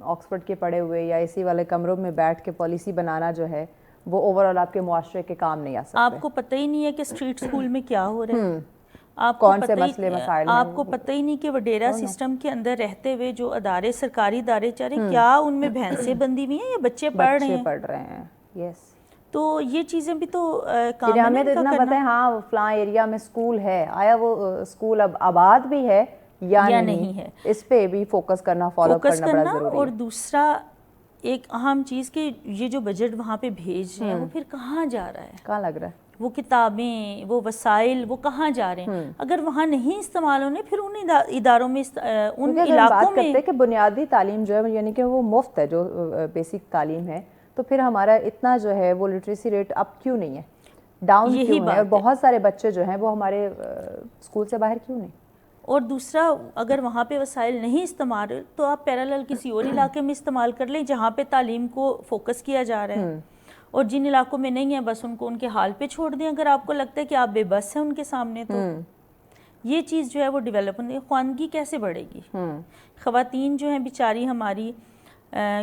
آکسفورڈ کے پڑھے ہوئے یا اسی والے کمروں میں بیٹھ کے پالیسی بنانا جو ہے وہ اوور آل آپ کے معاشرے کے کام نہیں آ سکتے. آپ کو پتہ ہی نہیں ہے کہ اسٹریٹ اسکول میں کیا ہو رہا ہے, کون سے مسئلے مسائل ہیں. آپ کو پتہ ہی نہیں کہ وڈیرا سسٹم کے اندر رہتے ہوئے جو ادارے سرکاری ادارے چل رہے ہیں کیا ان میں بھینسیں بندی ہوئی ہیں یا بچے پڑھ رہے ہیں. یس. تو یہ چیزیں بھی تو کام ہمیں تو اتنا پتہ ہے ہاں فلاں ایریا میں اسکول ہے, آیا وہ اسکول اب آباد بھی ہے یا نہیں ہے, اس پہ بھی فوکس کرنا, فالو کرنا بڑا ضروری ہے. اور دوسرا ایک اہم چیز کہ یہ جو بجٹ وہاں پہ بھیج رہے ہیں وہ پھر کہاں جا رہا ہے, کہاں لگ رہا ہے, وہ کتابیں وہ وسائل وہ کہاں جا رہے ہیں. اگر وہاں نہیں استعمال ہونے پھر ان اداروں میں ان علاقوں میں کرتے کہ بنیادی تعلیم جو ہے یعنی کہ وہ مفت ہے, جو بیسک تعلیم ہے, تو پھر ہمارا اتنا جو ہے وہ لٹریسی ریٹ اپ کیوں نہیں ہے, ڈاؤن کیوں ہے, اور بہت سارے بچے جو ہیں وہ ہمارے اسکول سے باہر کیوں نہیں. اور دوسرا اگر وہاں پہ وسائل نہیں استعمال تو آپ پیرالل کسی اور علاقے میں استعمال کر لیں جہاں پہ تعلیم کو فوکس کیا جا رہا ہے, اور جن علاقوں میں نہیں ہے بس ان کو ان کے حال پہ چھوڑ دیں. اگر آپ کو لگتا ہے کہ آپ بے بس ہیں ان کے سامنے تو یہ چیز جو ہے وہ ڈیولپ ہونے خواندگی کیسے بڑھے گی. خواتین جو ہیں بیچاری ہماری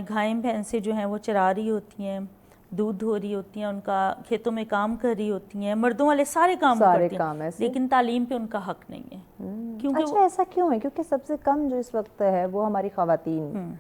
گھائیں بھینسیں جو ہیں وہ چرا رہی ہوتی ہیں, دودھ دھو رہی ہوتی ہیں, ان کا کھیتوں میں کام کر رہی ہوتی ہیں, مردوں والے سارے کام کرتی ہیں, لیکن تعلیم پہ ان کا حق نہیں ہے. اچھا ایسا کیوں ہے؟ کیونکہ سب سے کم جو اس وقت ہے وہ ہماری خواتین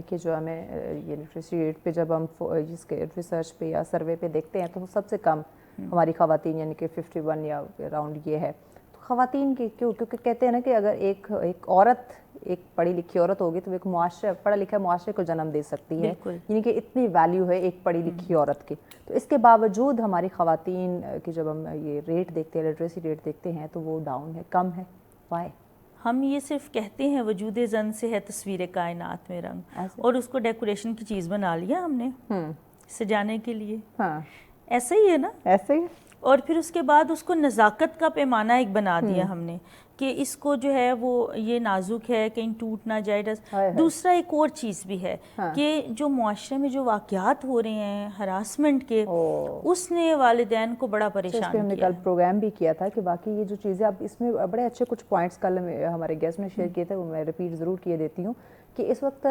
کہ جو ہمیں یہ لٹریسی ریٹ پہ جب ہم جس کے ریسرچ پہ یا سروے پہ دیکھتے ہیں تو سب سے کم ہماری خواتین یعنی کہ 51 یا اراؤنڈ یہ ہے. تو خواتین کی کیوں؟ کیونکہ کہتے ہیں نا کہ اگر ایک عورت ایک پڑھی لکھی عورت ہوگی تو ایک معاشرہ پڑھا لکھا معاشرے کو جنم دے سکتی ہے, یعنی کہ اتنی ویلیو ہے ایک پڑھی لکھی عورت کی. تو اس کے باوجود ہماری خواتین کی جب ہم یہ ریٹ دیکھتے ہیں, لٹریسی ریٹ دیکھتے ہیں, تو وہ ڈاؤن ہے, کم ہے. وائے؟ ہم یہ صرف کہتے ہیں وجود زن سے ہے تصویر کائنات میں رنگ, اور اس کو ڈیکوریشن کی چیز بنا لیا ہم نے سجانے کے لیے. ایسا ہی ہے نا, ایسے ہی اور پھر اس کے بعد اس کو نزاکت کا پیمانہ ایک بنا دیا ہم نے کہ اس کو جو ہے وہ یہ نازک ہے کہیں ٹوٹ نہ جائے. دوسرا ایک اور چیز بھی ہے کہ جو معاشرے میں جو واقعات ہو رہے ہیں ہراسمنٹ کے, اس نے والدین کو بڑا پریشان کیا. ہم نے کل پروگرام بھی کیا تھا کہ باقی یہ جو چیزیں, اب اس میں بڑے اچھے کچھ پوائنٹس کل ہمارے گیسٹ نے شیئر کیے تھے, وہ میں ریپیٹ ضرور کیے دیتی ہوں کہ اس وقت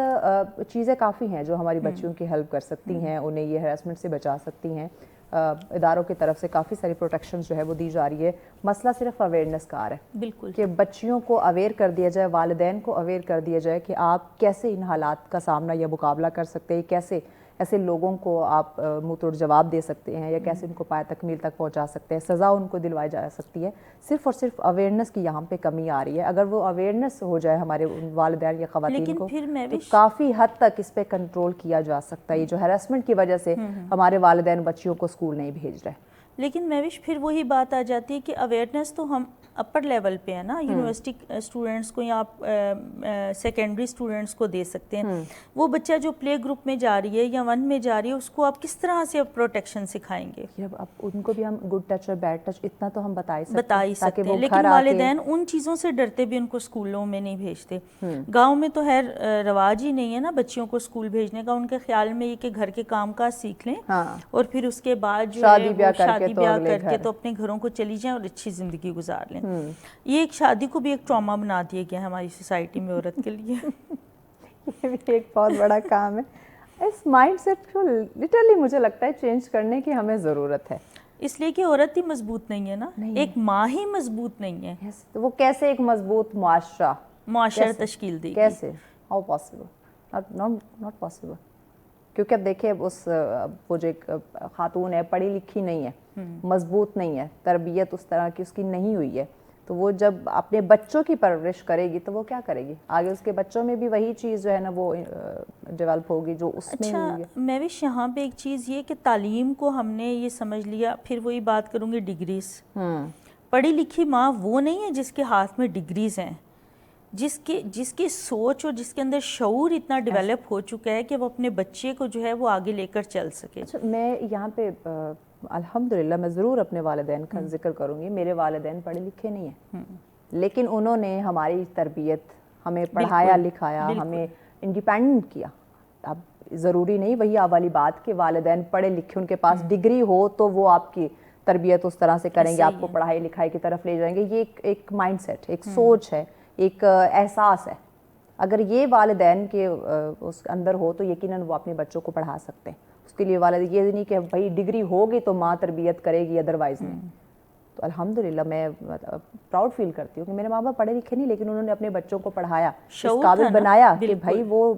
چیزیں کافی ہیں جو ہماری بچیوں کی ہیلپ کر سکتی ہیں, انہیں یہ ہراسمنٹ سے بچا سکتی ہیں. اداروں کی طرف سے کافی ساری پروٹیکشنز جو ہے وہ دی جا رہی ہے. مسئلہ صرف اویئرنیس کا آ رہا ہے, بالکل, کہ بچیوں کو اویئر کر دیا جائے, والدین کو اویئر کر دیا جائے کہ آپ کیسے ان حالات کا سامنا یا مقابلہ کر سکتے ہیں, کیسے ایسے لوگوں کو آپ منہ توڑ جواب دے سکتے ہیں, یا کیسے ان کو پایہ تکمیل تک پہنچا سکتے ہیں, سزا ان کو دلوائی جا سکتی ہے. صرف اور صرف اویئرنیس کی یہاں پہ کمی آ رہی ہے. اگر وہ اویئرنیس ہو جائے ہمارے والدین یا خواتین کو, تو کافی حد تک اس پہ کنٹرول کیا جا سکتا ہے. یہ جو ہراسمنٹ کی وجہ سے ہمارے والدین بچیوں کو اسکول نہیں بھیج رہے. لیکن مہوش پھر وہی بات آ جاتی ہے کہ اویئرنیس تو ہم اپر لیول پہ ہے نا, یونیورسٹی اسٹوڈنٹس کو یا آپ سیکنڈری اسٹوڈنٹس کو دے سکتے ہیں. وہ بچہ جو پلے گروپ میں جا رہی ہے یا 1 میں جا رہی ہے, اس کو آپ کس طرح سے پروٹیکشن سکھائیں گے؟ اب ان کو بھی ہم گڈ ٹچ اور بیڈ ٹچ اتنا تو ہم بتا ہی سکتے ہیں, لیکن والدین ان چیزوں سے ڈرتے بھی ان کو اسکولوں میں نہیں بھیجتے. گاؤں میں تو خیر رواج ہی نہیں ہے نا بچیوں کو اسکول بھیجنے کا. ان کے خیال میں یہ کہ گھر کے کام کاج سیکھ لیں اور پھر اس کے بعد جو ہے شادی بیاہ کر کے تو اپنے گھروں کو چلی جائیں اور اچھی زندگی گزار لیں. یہ ایک شادی کو بھی ایک ٹراما بنا دیا گیا ہے ہماری سوسائٹی میں عورت کے لیے. یہ بھی ایک بہت بڑا کام ہے. اس مائنڈ سیٹ کو لٹرلی مجھے لگتا ہے چینج کرنے کی ہمیں ضرورت ہے, اس لیے کہ عورت ہی مضبوط نہیں ہے نا, ایک ماں ہی مضبوط نہیں ہے. تو وہ کیسے ایک مضبوط معاشرہ تشکیل دے گی؟ کیسے؟ How possible? Not possible. کیونکہ اب دیکھیں وہ جو ایک خاتون ہے پڑھی لکھی نہیں ہے, مضبوط نہیں ہے, تربیت اس طرح کی اس کی نہیں ہوئی ہے, تو وہ جب اپنے بچوں کی پرورش کرے گی تو وہ کیا کرے گی آگے؟ اس کے بچوں میں بھی وہی چیز جو ہے نا وہ ڈیولپ ہوگی جو اس میں ہوئی ہے. میں بھی یہاں پہ ایک چیز یہ کہ تعلیم کو ہم نے یہ سمجھ لیا, پھر وہی بات کروں گی ڈگریز. پڑھی لکھی ماں وہ نہیں ہے جس کے ہاتھ میں ڈگریز ہیں, جس کی سوچ اور جس کے اندر شعور اتنا ڈیولپ ہو چکا ہے کہ وہ اپنے بچے کو جو ہے وہ آگے لے کر چل سکے. میں یہاں پہ الحمدللہ میں ضرور اپنے والدین کا ذکر کروں گی. میرے والدین پڑھے لکھے نہیں ہیں, لیکن انہوں نے ہماری تربیت, ہمیں پڑھایا لکھایا, ہمیں انڈیپینڈنٹ کیا. اب ضروری نہیں وہی والی بات کہ والدین پڑھے لکھے, ان کے پاس ڈگری ہو تو وہ آپ کی تربیت اس طرح سے کریں گے, آپ کو پڑھائی لکھائی کی طرف لے جائیں گے. یہ ایک مائنڈ سیٹ, ایک سوچ ہے, ایک احساس ہے. اگر یہ والدین کے اس اندر ہو تو یقیناً وہ اپنے بچوں کو پڑھا سکتے ہیں. اس کے لیے والد یہ نہیں کہ بھائی ڈگری ہوگی تو ماں تربیت کرے گی, ادروائز نہیں. تو الحمدللہ میں پراؤڈ فیل کرتی ہوں کہ میرے ماں باپ پڑھے لکھے نہیں, لیکن انہوں نے اپنے بچوں کو پڑھایا, اس قابل بنایا کہ بھائی وہ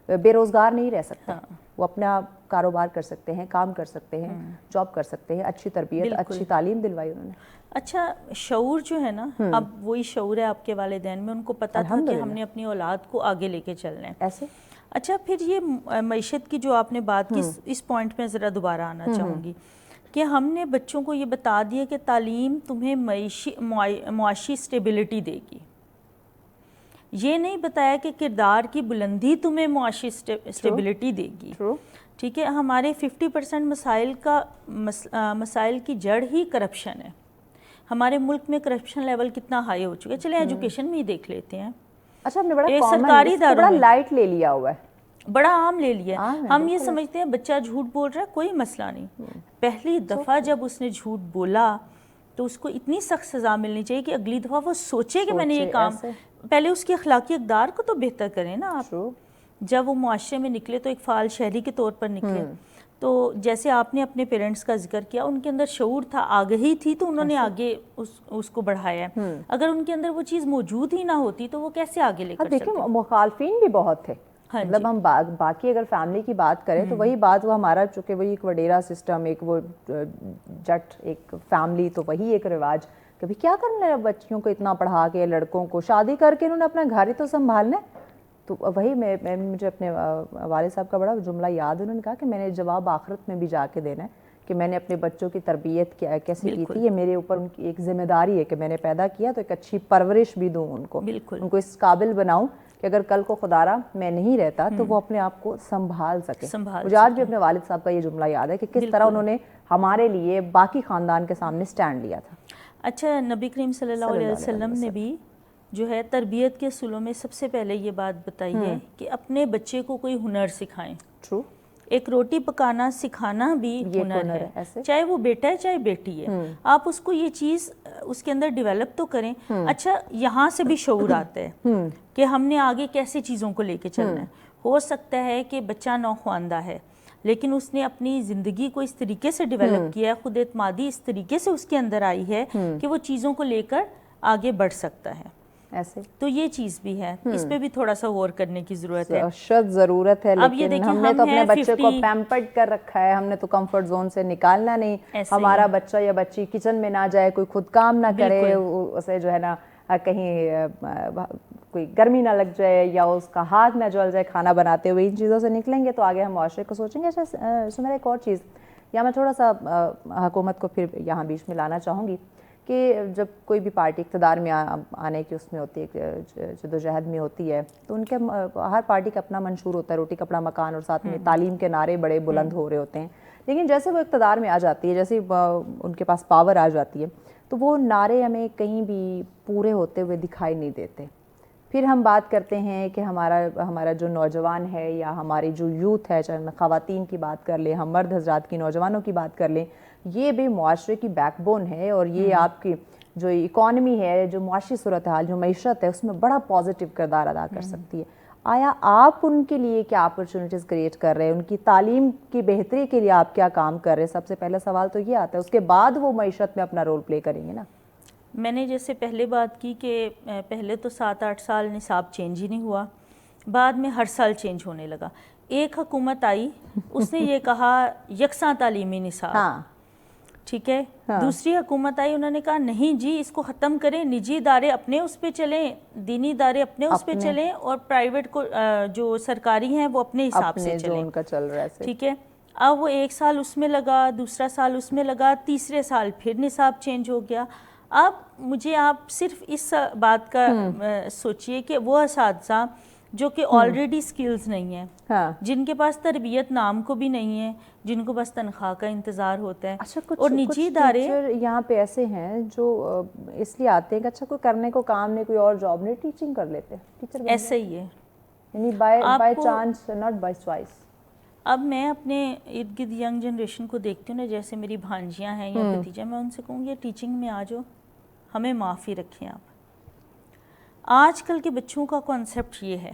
بے روزگار نہیں رہ سکتے, وہ اپنا کاروبار کر سکتے ہیں, کام کر سکتے ہیں, جاب کر سکتے ہیں. اچھی تربیت, اچھی تعلیم دلوائی انہوں نے. اچھا شعور جو ہے نا, اب وہی شعور ہے آپ کے والدین میں, ان کو پتا تھا کہ ہم نے اپنی اولاد کو آگے لے کے چلنا ہے ایسے. اچھا پھر یہ معیشت کی جو آپ نے بات کی, اس پوائنٹ میں ذرا دوبارہ آنا چاہوں گی کہ ہم نے بچوں کو یہ بتا دیا کہ تعلیم تمہیں معاشی اسٹیبلٹی دے گی. یہ نہیں بتایا کہ کردار کی بلندی تمہیں معاشی اسٹیبلٹی دے گی. ٹھیک ہے, ہمارے 50% مسائل کی جڑ ہی کرپشن ہے. ہمارے ملک میں کرپشن لیول کتنا ہائی ہو چکا ہے. چلیں ایجوکیشن میں ہی دیکھ لیتے ہیں. اچھا ہم نے بڑا سرکاری اداروں میں لائٹ لے لیا ہوا ہے, بڑا عام لے لیا. ہم یہ سمجھتے ہیں بچہ جھوٹ بول رہا ہے, کوئی مسئلہ نہیں. پہلی دفعہ جب اس نے جھوٹ بولا تو اس کو اتنی سخت سزا ملنی چاہیے کہ اگلی دفعہ وہ سوچے کہ میں نے یہ کام, پہلے اس کی اخلاقی اقدار کو تو بہتر کریں نا آپ. جب وہ معاشرے میں نکلے تو ایک فعال شہری کے طور پر نکلے. تو جیسے آپ نے اپنے پیرنٹس کا ذکر کیا, ان کے اندر شعور تھا, آگہی تھی, تو انہوں نے آگے اس کو بڑھایا ہے. اگر ان کے اندر وہ چیز موجود ہی نہ ہوتی تو وہ کیسے آگے لے کر چلتے؟ دیکھیں مخالفین بھی بہت تھے. مطلب ہم باقی اگر فیملی کی بات کریں تو وہی بات, وہ ہمارا چونکہ وہی ایک وڈیرا سسٹم, ایک وہ جٹ ایک فیملی, تو وہی ایک رواج. کبھی کیا کرنا ہے بچیوں کو اتنا پڑھا کے, لڑکوں کو شادی کر کے انہوں نے اپنا گھر ہی تو سنبھالنا ہے. تو وہی مجھے اپنے والد صاحب کا بڑا جملہ یاد, انہوں نے کہا کہ میں نے جواب آخرت میں بھی جا کے دینا ہے کہ میں نے اپنے بچوں کی تربیت کیسے کی تھی. یہ میرے اوپر ان کی ایک ذمہ داری ہے کہ میں نے پیدا کیا تو ایک اچھی پرورش بھی دوں ان کو اس قابل بناؤں کہ اگر کل کو خدارہ میں نہیں رہتا تو وہ اپنے آپ کو سنبھال سکے. مجھے آج بھی اپنے والد صاحب کا یہ جملہ یاد ہے کہ کس طرح انہوں نے ہمارے لیے باقی خاندان کے سامنے سٹینڈ لیا تھا. اچھا, نبی کریم صلی اللہ علیہ وسلم نے بھی جو ہے تربیت کے اصولوں میں سب سے پہلے یہ بات بتائی ہے کہ اپنے بچے کو کوئی ہنر سکھائیں. ٹرو. ایک روٹی پکانا سکھانا بھی ہنر ہے, چاہے وہ بیٹا ہے چاہے بیٹی ہے. آپ اس کو یہ چیز اس کے اندر ڈیولپ تو کریں. اچھا, یہاں سے بھی شعور آتا ہے کہ ہم نے آگے کیسے چیزوں کو لے کے چلنا ہے. ہو سکتا ہے کہ بچہ نوخواندہ ہے لیکن اس نے اپنی زندگی کو اس طریقے سے ڈیولپ کیا ہے, خود اعتمادی اس طریقے سے اس کے اندر آئی ہے کہ وہ چیزوں کو لے کر آگے بڑھ سکتا ہے. ایسے تو یہ چیز بھی ہے, اس پہ بھی تھوڑا سا غور کرنے کی ضرورت ہے. شد ضرورت ہے, لیکن ہم نے تو اپنے بچے کو پیمپرڈ کر رکھا ہے, ہم نے تو کمفرٹ زون سے نکالنا نہیں. ہمارا بچہ یا بچی کچن میں نہ جائے, کوئی خود کام نہ کرے, اسے جو ہے نا کہیں کوئی گرمی نہ لگ جائے یا اس کا ہاتھ نہ جل جائے کھانا بناتے ہوئے. ان چیزوں سے نکلیں گے تو آگے ہم معاشرے کو سوچیں گے. اچھا میرا ایک اور چیز, یا میں تھوڑا سا حکومت کو پھر یہاں بیچ میں لانا چاہوں گی کہ جب کوئی بھی پارٹی اقتدار میں آنے کی اس میں ہوتی ہے, جدوجہد میں ہوتی ہے, تو ان کے ہر پارٹی کا اپنا منشور ہوتا ہے, روٹی کپڑا مکان, اور ساتھ میں تعلیم کے نعرے بڑے بلند ہو رہے ہوتے ہیں. لیکن جیسے وہ اقتدار میں آ جاتی ہے, جیسے ان کے پاس پاور آ جاتی ہے, تو وہ نعرے ہمیں کہیں بھی پورے ہوتے ہوئے دکھائی نہیں دیتے. پھر ہم بات کرتے ہیں کہ ہمارا جو نوجوان ہے یا ہماری جو یوتھ ہے, چاہے خواتین کی بات کر لیں, ہم مرد حضرات کی نوجوانوں کی بات کر لیں, یہ بھی معاشرے کی بیک بون ہے, اور یہ آپ کی جو اکانومی ہے, جو معاشی صورتحال, جو معیشت ہے, اس میں بڑا پازیٹیو کردار ادا کر سکتی ہے. آیا آپ ان کے لیے کیا اپرچونیٹیز کریٹ کر رہے ہیں, ان کی تعلیم کی بہتری کے لیے آپ کیا کام کر رہے ہیں؟ سب سے پہلا سوال تو یہ آتا ہے, اس کے بعد وہ معیشت میں اپنا رول پلے کریں گے نا. میں نے جیسے پہلے بات کی کہ پہلے تو 7-8 سال نصاب چینج ہی نہیں ہوا, بعد میں ہر سال چینج ہونے لگا. ایک حکومت آئی, اس نے یہ کہا یکساں تعلیمی نصاب, ٹھیک ہے. دوسری حکومت آئی, انہوں نے کہا نہیں جی اس کو ختم کریں, نجی ادارے اپنے اس پہ چلیں, دینی ادارے اپنے اس پہ چلیں, اور پرائیویٹ کو جو سرکاری ہیں وہ اپنے حساب سے چلیں, ان کا چل رہا ہے, ٹھیک ہے. اب وہ 1 سال اس میں لگا, دوسرا سال اس میں لگا, تیسرے سال پھر نصاب چینج ہو گیا. اب مجھے آپ صرف اس بات کا سوچئے کہ وہ اساتذہ جو کہ آلریڈی سکلز نہیں ہیں, جن کے پاس تربیت نام کو بھی نہیں ہے, جن کو بس تنخواہ کا انتظار ہوتا ہے, اور نجی ادارے یہاں پہ ایسے ہیں جو اس لیے آتے ہیں کہ اچھا کوئی کرنے کو کام نہیں, کوئی اور جاب نہیں, ٹیچنگ کر لیتے ہیں, ٹیچر ایسے ہی ہے, یعنی by chance not by choice. اب میں اپنے ارد گرد ینگ جنریشن کو دیکھتی ہوں نا, جیسے میری بھانجیاں ہیں یا بھتیجا, میں ان سے کہوں گی ٹیچنگ میں آ جاؤ, ہمیں معافی رکھیں آپ. آج کل کے بچوں کا کانسیپٹ یہ ہے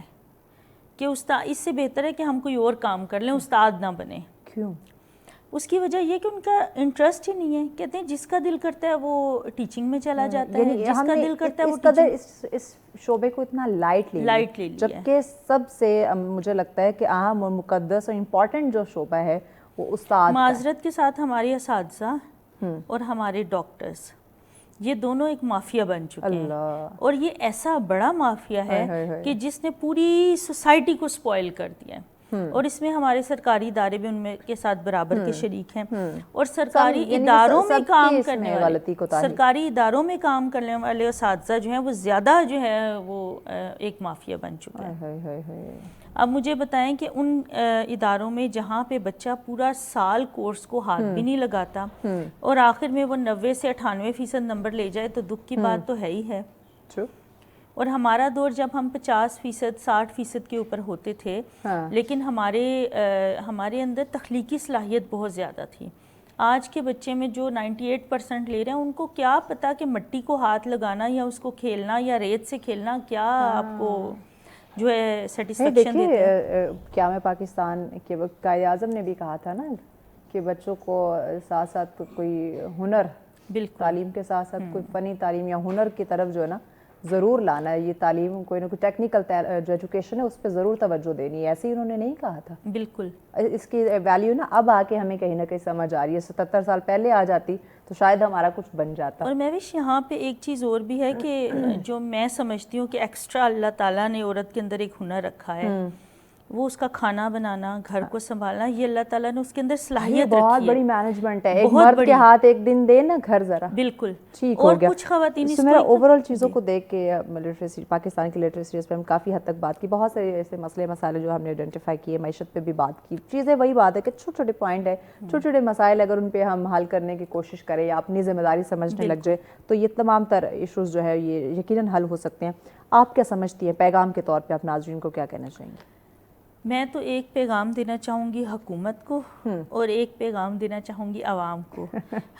کہ استاد, اس سے بہتر ہے کہ ہم کوئی اور کام کر لیں, استاد نہ بنیں. کیوں؟ اس کی وجہ یہ کہ ان کا انٹرسٹ ہی نہیں ہے. کہتے ہیں جس کا دل کرتا ہے وہ ٹیچنگ میں چلا جاتا ہے, جس کا دل کرتا ہے وہ ٹیچنگ. اس شعبے کو اتنا لائٹ لے لیا, جبکہ سب سے مجھے لگتا ہے کہ اہم اور مقدس اور امپورٹنٹ جو شعبہ ہے وہ استاد. معذرت کے ساتھ ہمارے اساتذہ اور ہمارے ڈاکٹرز, یہ دونوں ایک مافیا بن چکے ہیں, اور یہ ایسا بڑا مافیا ہے کہ جس نے پوری سوسائٹی کو سپوائل کر دیا ہے. اور اس میں ہمارے سرکاری ادارے بھی ان میں کے ساتھ برابر کے شریک ہیں, اور سرکاری اداروں میں کام کرنے والے سرکاری اداروں میں کام کرنے والے اساتذہ جو ہیں وہ زیادہ جو ہے وہ ایک مافیا بن چکا ہے. اب مجھے بتائیں کہ ان اداروں میں جہاں پہ بچہ پورا سال کورس کو ہاتھ بھی نہیں لگاتا اور آخر میں وہ 90 سے 98% نمبر لے جائے تو دکھ کی بات تو ہے ہی ہے. اور ہمارا دور جب ہم 50%, 60% کے اوپر ہوتے تھے, لیکن ہمارے اندر تخلیقی صلاحیت بہت زیادہ تھی. آج کے بچے میں جو 98% لے رہے ہیں, ان کو کیا پتا کہ مٹی کو ہاتھ لگانا یا اس کو کھیلنا یا ریت سے کھیلنا کیا آپ کو جو ہے سیٹسفیکشن دیتا ہے. کیا میں پاکستان کے وقت قائد اعظم نے بھی کہا تھا نا کہ بچوں کو ساتھ ساتھ کوئی ہنر, تعلیم کے ساتھ ساتھ کوئی فنی تعلیم یا ہنر کی طرف جو ہے نا ضرور لانا ہے. یہ تعلیم کوئی نہ کوئی ٹیکنیکل جو ایجوکیشن ہے اس پہ ضرور توجہ دینی ہے. ایسے ہی انہوں نے نہیں کہا تھا. بالکل. اس کی ویلیو نا اب آ کے ہمیں کہیں نہ کہیں سمجھ آ رہی ہے. 77 سال پہلے آ جاتی تو شاید ہمارا کچھ بن جاتا. اور مہوش یہاں پہ ایک چیز اور بھی ہے کہ جو میں سمجھتی ہوں کہ ایکسٹرا اللہ تعالیٰ نے عورت کے اندر ایک ہنر رکھا ہے وہ اس کا کھانا بنانا, گھر کو سنبھالنا, یہ اللہ تعالیٰ نے اس کے اندر صلاحیت یہ رکھی ہے. بہت بڑی مینجمنٹ ہے. ایک بہت مرد بڑی. کے ہاتھ ایک دن دے نا گھر ذرا بالکل. ٹھیک ہو اور گیا. کچھ خواتین اس میرا کو اوور آل چیزوں کو دیکھ کے لٹریسی, پاکستان کی لٹریسی ریٹ پہ ہم کافی حد تک بات کی, بہت سارے ایسے مسئلے مسائل جو ہم نے آئیڈینٹیفائی کیے, معیشت پہ بھی بات کی. چیزیں وہی بات ہے کہ چھوٹے چھوٹے پوائنٹ ہے, چھوٹے چھوٹے مسائل اگر ان پہ ہم حل کرنے کی کوشش کریں یا اپنی ذمہ داری سمجھنے لگ جائے تو یہ تمام تر ایشوز جو ہے یہ یقیناً حل ہو سکتے ہیں. آپ کیا سمجھتی ہیں پیغام کے طور پہ آپ ناظرین کو کیا کہنا چاہیں گے؟ میں تو ایک پیغام دینا چاہوں گی حکومت کو اور ایک پیغام دینا چاہوں گی عوام کو.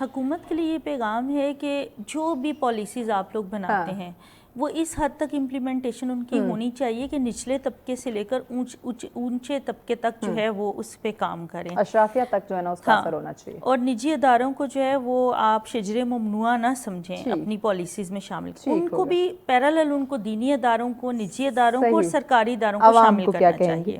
حکومت کے لیے یہ پیغام ہے کہ جو بھی پالیسیز آپ لوگ بناتے ہیں وہ اس حد تک امپلیمنٹیشن ان کی ہونی چاہیے کہ نچلے طبقے سے لے کر اونچے طبقے تک جو ہے وہ اس پہ کام کریں, اشرافیہ تک جو ہے نا اس کا اثر ہونا چاہیے. اور نجی اداروں کو جو ہے وہ آپ شجر ممنوعہ نہ سمجھیں اپنی پالیسیز میں شامل, ان کو بھی پیرالل ان کو دینی اداروں کو, نجی اداروں کو اور سرکاری اداروں کو شامل کرنا چاہیے.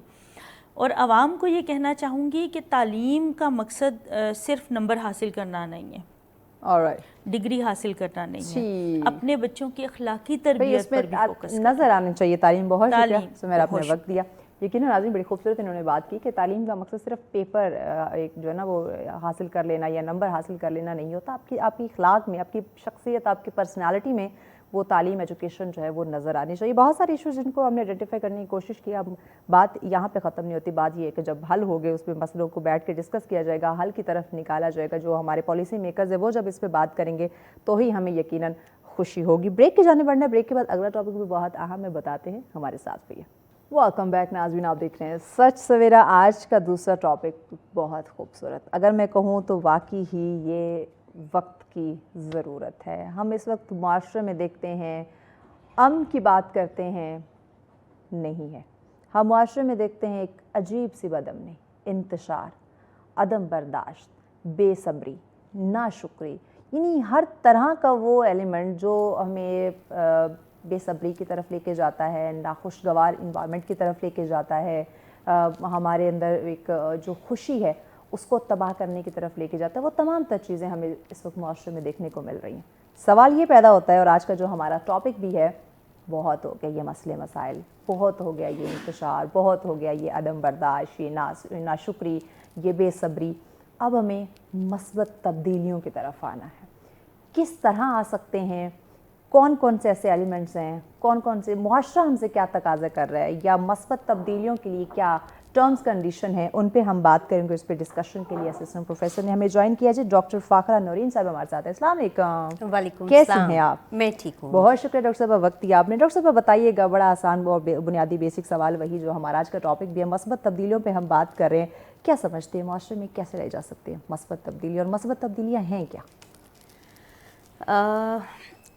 اور عوام کو یہ کہنا چاہوں گی کہ تعلیم کا مقصد صرف نمبر حاصل کرنا نہیں ہے, ڈگری حاصل کرنا نہیں ہے, اپنے بچوں کی اخلاقی تربیت پر بھی فوکس نظر آنا چاہیے تعلیم. بہت شکریہ سمیرا, آپ نے وقت دیا. یقیناً ناظرین بڑی خوبصورت انہوں نے بات کی کہ تعلیم کا مقصد صرف پیپر ایک جو ہے نا وہ حاصل کر لینا یا نمبر حاصل کر لینا نہیں ہوتا. آپ کی اخلاق میں, آپ کی شخصیت, آپ کی پرسنالٹی میں وہ تعلیم ایجوکیشن جو ہے وہ نظر آنی چاہیے. بہت سارے ایشوز جن کو ہم نے آئیڈینٹیفائی کرنے کی کوشش کی. اب بات یہاں پہ ختم نہیں ہوتی. بات یہ ہے کہ جب حل ہو گئے اس پہ مسئلوں کو بیٹھ کے ڈسکس کیا جائے گا, حل کی طرف نکالا جائے گا, جو ہمارے پالیسی میکرز ہیں وہ جب اس پہ بات کریں گے تو ہی ہمیں یقیناً خوشی ہوگی. بریک کی جانب بڑھنا ہے, بریک کے بعد اگلا ٹاپک بھی بہت اہم ہے, بتاتے ہیں, ہمارے ساتھ رہیے. ویلکم بیک ناظرین, آپ دیکھ رہے ہیں سچ سویرا. آج کا دوسرا ٹاپک بہت خوبصورت, اگر میں کہوں تو واقعی ہی یہ وقت کی ضرورت ہے. ہم اس وقت معاشرے میں دیکھتے ہیں امن کی بات کرتے ہیں, نہیں ہے. ہم معاشرے میں دیکھتے ہیں ایک عجیب سی بدامنی, انتشار, عدم برداشت, بے صبری, ناشکری, یعنی ہر طرح کا وہ ایلیمنٹ جو ہمیں بے صبری کی طرف لے کے جاتا ہے, ناخوشگوار انوائرمنٹ کی طرف لے کے جاتا ہے, ہمارے اندر ایک جو خوشی ہے اس کو تباہ کرنے کی طرف لے کے جاتا ہے. وہ تمام تر چیزیں ہمیں اس وقت معاشرے میں دیکھنے کو مل رہی ہیں. سوال یہ پیدا ہوتا ہے, اور آج کا جو ہمارا ٹاپک بھی ہے, بہت ہو گیا یہ مسئلے مسائل, بہت ہو گیا یہ انتشار, بہت ہو گیا یہ عدم برداشت, یہ ناشکری, یہ بے صبری. اب ہمیں مثبت تبدیلیوں کی طرف آنا ہے. کس طرح آ سکتے ہیں, کون کون سے ایسے ایلیمنٹس ہیں, کون کون سے معاشرہ ہم سے کیا تقاضا کر رہا ہے, یا مثبت تبدیلیوں کے لیے کیا ٹرمز کنڈیشن ہے, ان پہ ہم بات کریں گے. اس پہ ڈسکشن کے لیے اسسٹنٹ پروفیسر نے ہمیں جوائن کیا جی, ڈاکٹر فاخرہ نورین صاحب ہمارے ساتھ ہیں. السلام علیکم. وعلیکم کیسی السلام. ہیں آپ؟ میں ٹھیک ہوں. بہت شکریہ ڈاکٹر صاحب, وقت دیا آپ نے. ڈاکٹر صاحب بتائیے گا, بڑا آسان اور بنیادی بیسک سوال, وہی جو ہمارا آج کا ٹاپک بھی ہے, مثبت تبدیلیوں پہ ہم بات کر رہے ہیں. کیا سمجھتے ہیں معاشرے میں کیسے لائی جا سکتے ہیں مثبت تبدیلی, اور مثبت تبدیلیاں ہیں کیا؟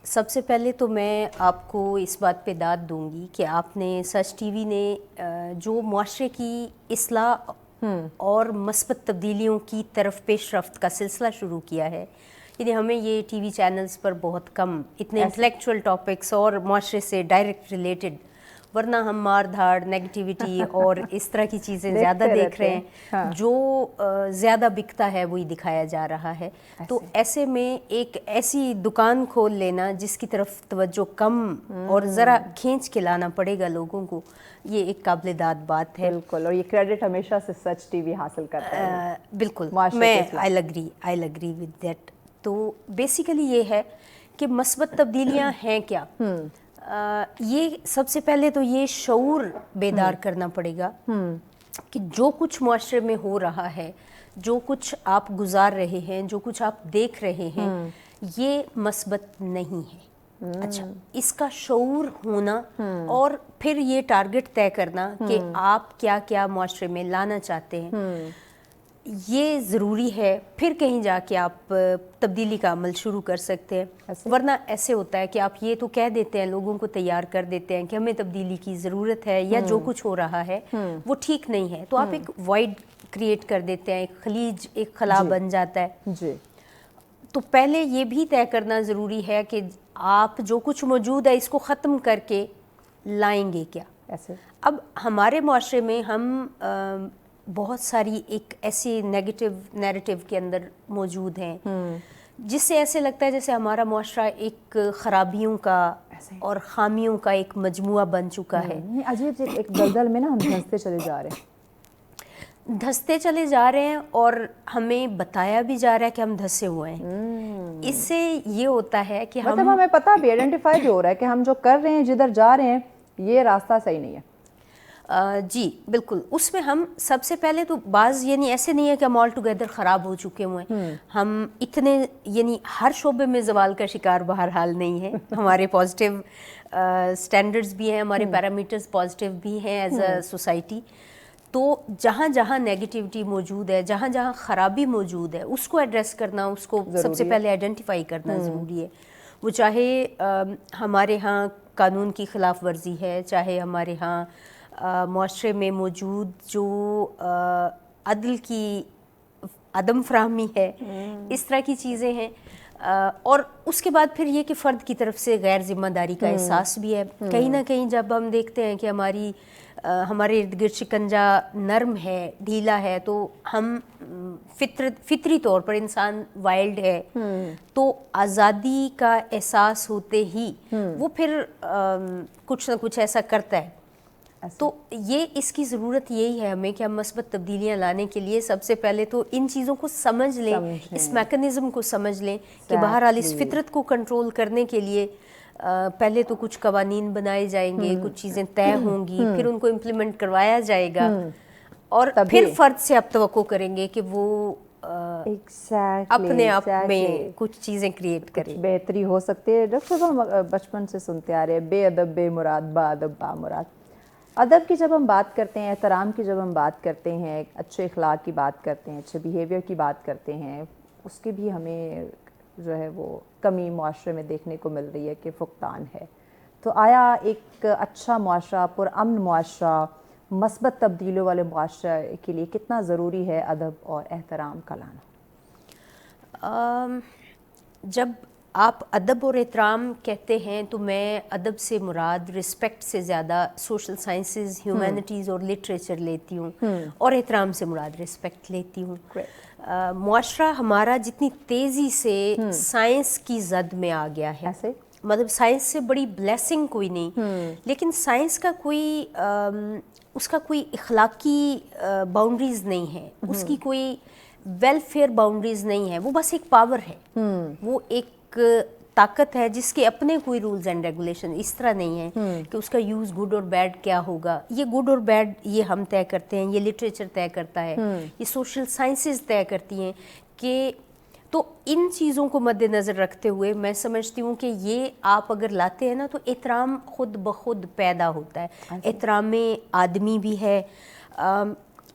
سب سے پہلے تو میں آپ کو اس بات پہ داد دوں گی کہ آپ نے سچ ٹی وی نے جو معاشرے کی اصلاح اور مثبت تبدیلیوں کی طرف پیش رفت کا سلسلہ شروع کیا ہے. یعنی ہمیں یہ ٹی وی چینلز پر بہت کم اتنے انٹلیکچوئل ٹاپکس اور معاشرے سے ڈائریکٹ ریلیٹڈ, ورنہ ہم مار دھاڑ, نیگیٹیوٹی اور اس طرح کی چیزیں زیادہ دیکھ رہے ہیں. جو زیادہ بکتا ہے وہی دکھایا جا رہا ہے. تو ایسے میں ایک ایسی دکان کھول لینا جس کی طرف توجہ کم اور ذرا کھینچ کے لانا پڑے گا لوگوں کو, یہ ایک قابل داد بات ہے. بالکل, اور یہ کریڈٹ ہمیشہ سے سچ ٹی وی حاصل کرتا ہے. بالکل, میں آئی اگری ود دیٹ. تو بیسیکلی یہ ہے کہ مثبت تبدیلیاں ہیں کیا. یہ سب سے پہلے تو یہ شعور بیدار کرنا پڑے گا کہ جو کچھ معاشرے میں ہو رہا ہے, جو کچھ آپ گزار رہے ہیں, جو کچھ آپ دیکھ رہے ہیں, یہ مثبت نہیں ہے. اچھا, اس کا شعور ہونا اور پھر یہ ٹارگٹ طے کرنا کہ آپ کیا کیا معاشرے میں لانا چاہتے ہیں, یہ ضروری ہے. پھر کہیں جا کے آپ تبدیلی کا عمل شروع کر سکتے ہیں. ورنہ ایسے ہوتا ہے کہ آپ یہ تو کہہ دیتے ہیں, لوگوں کو تیار کر دیتے ہیں کہ ہمیں تبدیلی کی ضرورت ہے, یا جو کچھ ہو رہا ہے وہ ٹھیک نہیں ہے, تو آپ ایک وائڈ کریٹ کر دیتے ہیں, ایک خلیج, ایک خلا بن جاتا ہے. جی, تو پہلے یہ بھی طے کرنا ضروری ہے کہ آپ جو کچھ موجود ہے اس کو ختم کر کے لائیں گے کیا. ایسے اب ہمارے معاشرے میں ہم بہت ساری ایک ایسی نیگیٹو نیریٹو کے اندر موجود ہیں جس سے ایسے لگتا ہے جیسے ہمارا معاشرہ ایک خرابیوں کا اور خامیوں کا ایک مجموعہ بن چکا ہے. عجیب ایک دلدل میں نا ہم دھنستے چلے جا رہے ہیں، دھستے چلے جا رہے ہیں اور ہمیں بتایا بھی جا رہا ہے کہ ہم دھسے ہوئے ہیں. اس سے یہ ہوتا ہے کہ مطلب ہمیں پتہ بھی آئیڈینٹیفائی بھی ہو رہا ہے کہ ہم جو کر رہے ہیں، جدھر جا رہے ہیں، یہ راستہ صحیح نہیں ہے. جی بالکل. اس میں ہم سب سے پہلے تو بعض یعنی ایسے نہیں ہے کہ ہم آل ٹوگیدر خراب ہو چکے ہوئے ہیں. ہم اتنے یعنی ہر شعبے میں زوال کا شکار بہرحال نہیں ہے. ہمارے پازیٹیو سٹینڈرڈز بھی ہیں، ہمارے پیرامیٹرز پازیٹیو بھی ہیں ایز اے سوسائٹی. تو جہاں جہاں نیگیٹیوٹی موجود ہے، جہاں جہاں خرابی موجود ہے، اس کو ایڈریس کرنا، اس کو سب سے پہلے آئیڈینٹیفائی کرنا ضروری ہے. وہ چاہے ہمارے ہاں قانون کی خلاف ورزی ہے، چاہے ہمارے ہاں معاشرے میں موجود جو عدل کی عدم فراہمی ہے، اس طرح کی چیزیں ہیں. اور اس کے بعد پھر یہ کہ فرد کی طرف سے غیر ذمہ داری کا احساس بھی ہے. کہیں نہ کہیں جب ہم دیکھتے ہیں کہ ہمارے ارد گرد شکنجا نرم ہے، ڈھیلا ہے، تو ہم فطری طور پر انسان وائلڈ ہے، تو آزادی کا احساس ہوتے ہی وہ پھر کچھ نہ کچھ ایسا کرتا ہے. تو یہ اس کی ضرورت یہی ہے ہمیں کہ ہم مثبت تبدیلیاں لانے کے لیے سب سے پہلے تو ان چیزوں کو سمجھ لیں، اس میکنزم کو سمجھ لیں کہ بہرحال اس فطرت کو کنٹرول کرنے کے لیے پہلے تو کچھ قوانین بنائے جائیں گے، کچھ چیزیں طے ہوں گی، پھر ان کو امپلیمنٹ کروایا جائے گا، اور پھر فرد سے آپ توقع کریں گے کہ وہ اپنے آپ میں کچھ چیزیں کریٹ کرے. بہتری ہو سکتی ہے. ڈاکٹر صاحب ہم بچپن سے سنتے آ رہے ہیں بے ادب بے مراد، با ادب با مراد. ادب کی جب ہم بات کرتے ہیں، احترام کی جب ہم بات کرتے ہیں، اچھے اخلاق کی بات کرتے ہیں، اچھے بیہیویئر کی بات کرتے ہیں، اس کی بھی ہمیں جو ہے وہ کمی معاشرے میں دیکھنے کو مل رہی ہے کہ فقدان ہے. تو آیا ایک اچھا معاشرہ، پرامن معاشرہ، مثبت تبدیلیوں والے معاشرے کے لیے کتنا ضروری ہے ادب اور احترام کا لانا؟ جب آپ ادب اور احترام کہتے ہیں تو میں ادب سے مراد رسپیکٹ سے زیادہ سوشل سائنسز، ہیومینٹیز اور لٹریچر لیتی ہوں، اور احترام سے مراد رسپیکٹ لیتی ہوں. معاشرہ ہمارا جتنی تیزی سے سائنس کی زد میں آ گیا ہے، مطلب سائنس سے بڑی بلیسنگ کوئی نہیں، لیکن سائنس کا کوئی اس کا کوئی اخلاقی باؤنڈریز نہیں ہے، اس کی کوئی ویلفیئر باؤنڈریز نہیں ہے. وہ بس ایک پاور ہے، وہ ایک طاقت ہے جس کے اپنے کوئی رولز اینڈ ریگولیشن اس طرح نہیں ہے کہ اس کا یوز گڈ اور بیڈ کیا ہوگا. یہ گڈ اور بیڈ یہ ہم طے کرتے ہیں، یہ لٹریچر طے کرتا ہے، یہ سوشل سائنسز طے کرتی ہیں. کہ تو ان چیزوں کو مد نظر رکھتے ہوئے میں سمجھتی ہوں کہ یہ آپ اگر لاتے ہیں نا تو احترام خود بخود پیدا ہوتا ہے. احترام آدمی بھی ہے،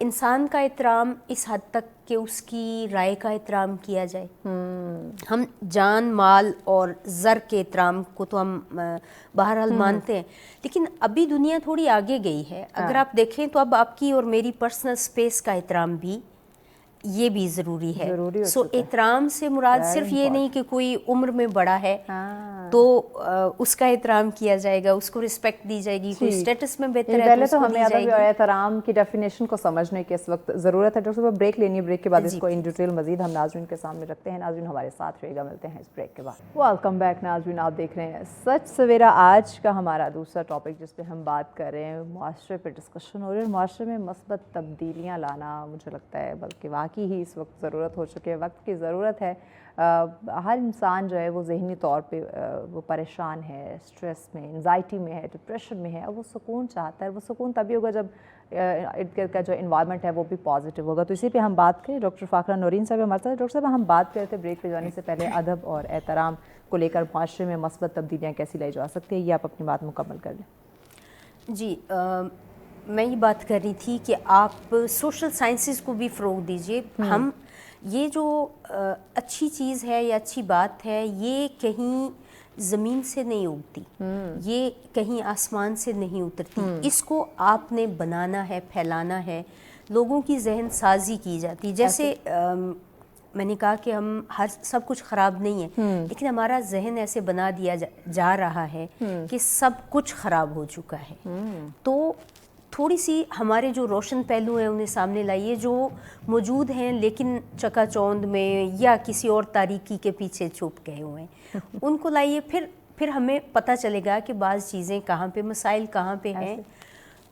انسان کا احترام اس حد تک کہ اس کی رائے کا احترام کیا جائے. ہم جان مال اور زر کے احترام کو تو ہم بہرحال مانتے ہیں، لیکن ابھی دنیا تھوڑی آگے گئی ہے. اگر آپ دیکھیں تو اب آپ کی اور میری پرسنل سپیس کا احترام بھی یہ بھی ضروری ہے. سو احترام سے مراد صرف یہ نہیں کہ کوئی عمر میں بڑا ہے تو اس کا احترام کیا جائے گا، اس کو رسپیکٹ دی جائے گی، کوئی اسٹیٹس میں بہتر ہے پہلے تو ہمیں ادب اور احترام کی ڈیفینیشن کو سمجھنے کی اس وقت ضرورت ہے. ڈاکٹر صاحب بریک لینی ہے، بریک کے بعد اس کو ان ڈیٹیل مزید ہم ناظرین کے سامنے رکھتے ہیں. ناظرین ہمارے ساتھ رہے گا، ملتے ہیں اس بریک کے بعد. ویلکم بیک ناظرین، آپ دیکھ رہے ہیں سچ سویرا. آج کا ہمارا دوسرا ٹاپک جس پہ ہم بات کر رہے ہیں، معاشرے پہ ڈسکشن ہو رہی ہے. معاشرے میں مثبت تبدیلیاں لانا مجھے لگتا ہے بلکہ واقعی ہی اس وقت ضرورت ہو چکی ہے، وقت کی ضرورت ہے. ہر انسان جو ہے وہ ذہنی طور پہ وہ پریشان ہے، اسٹریس میں، انزائٹی میں ہے، ڈپریشن میں ہے، اور وہ سکون چاہتا ہے. وہ سکون تبھی ہوگا جب ارد گرد کا جو انوائرمنٹ ہے وہ بھی پازیٹیو ہوگا. تو اسی پہ ہم بات کریں. ڈاکٹر فاخرہ نورین صاحب ہمارے ساتھ. ڈاکٹر صاحب ہم بات کرتے ہیں بریک پہ جانے سے پہلے ادب اور احترام کو لے کر معاشرے میں مثبت تبدیلیاں کیسی لائی جا سکتی ہیں. یہ آپ اپنی بات مکمل کر لیں. جی میں یہ بات کر رہی تھی کہ آپ سوشل سائنسز کو بھی فروغ دیجئے. ہم یہ جو اچھی چیز ہے یا اچھی بات ہے، یہ کہیں زمین سے نہیں اگتی، یہ کہیں آسمان سے نہیں اترتی. اس کو آپ نے بنانا ہے، پھیلانا ہے، لوگوں کی ذہن سازی کی جاتی. جیسے میں نے کہا کہ ہم سب کچھ خراب نہیں ہے، لیکن ہمارا ذہن ایسے بنا دیا جا رہا ہے کہ سب کچھ خراب ہو چکا ہے. تو تھوڑی سی ہمارے جو روشن پہلو ہیں انہیں سامنے لائیے، جو موجود ہیں لیکن چکا چوند میں یا کسی اور تاریکی کے پیچھے چھپ گئے ہوئے ہیں، ان کو لائیے. پھر پھر ہمیں پتہ چلے گا کہ بعض چیزیں کہاں پہ مسائل کہاں پہ ہیں،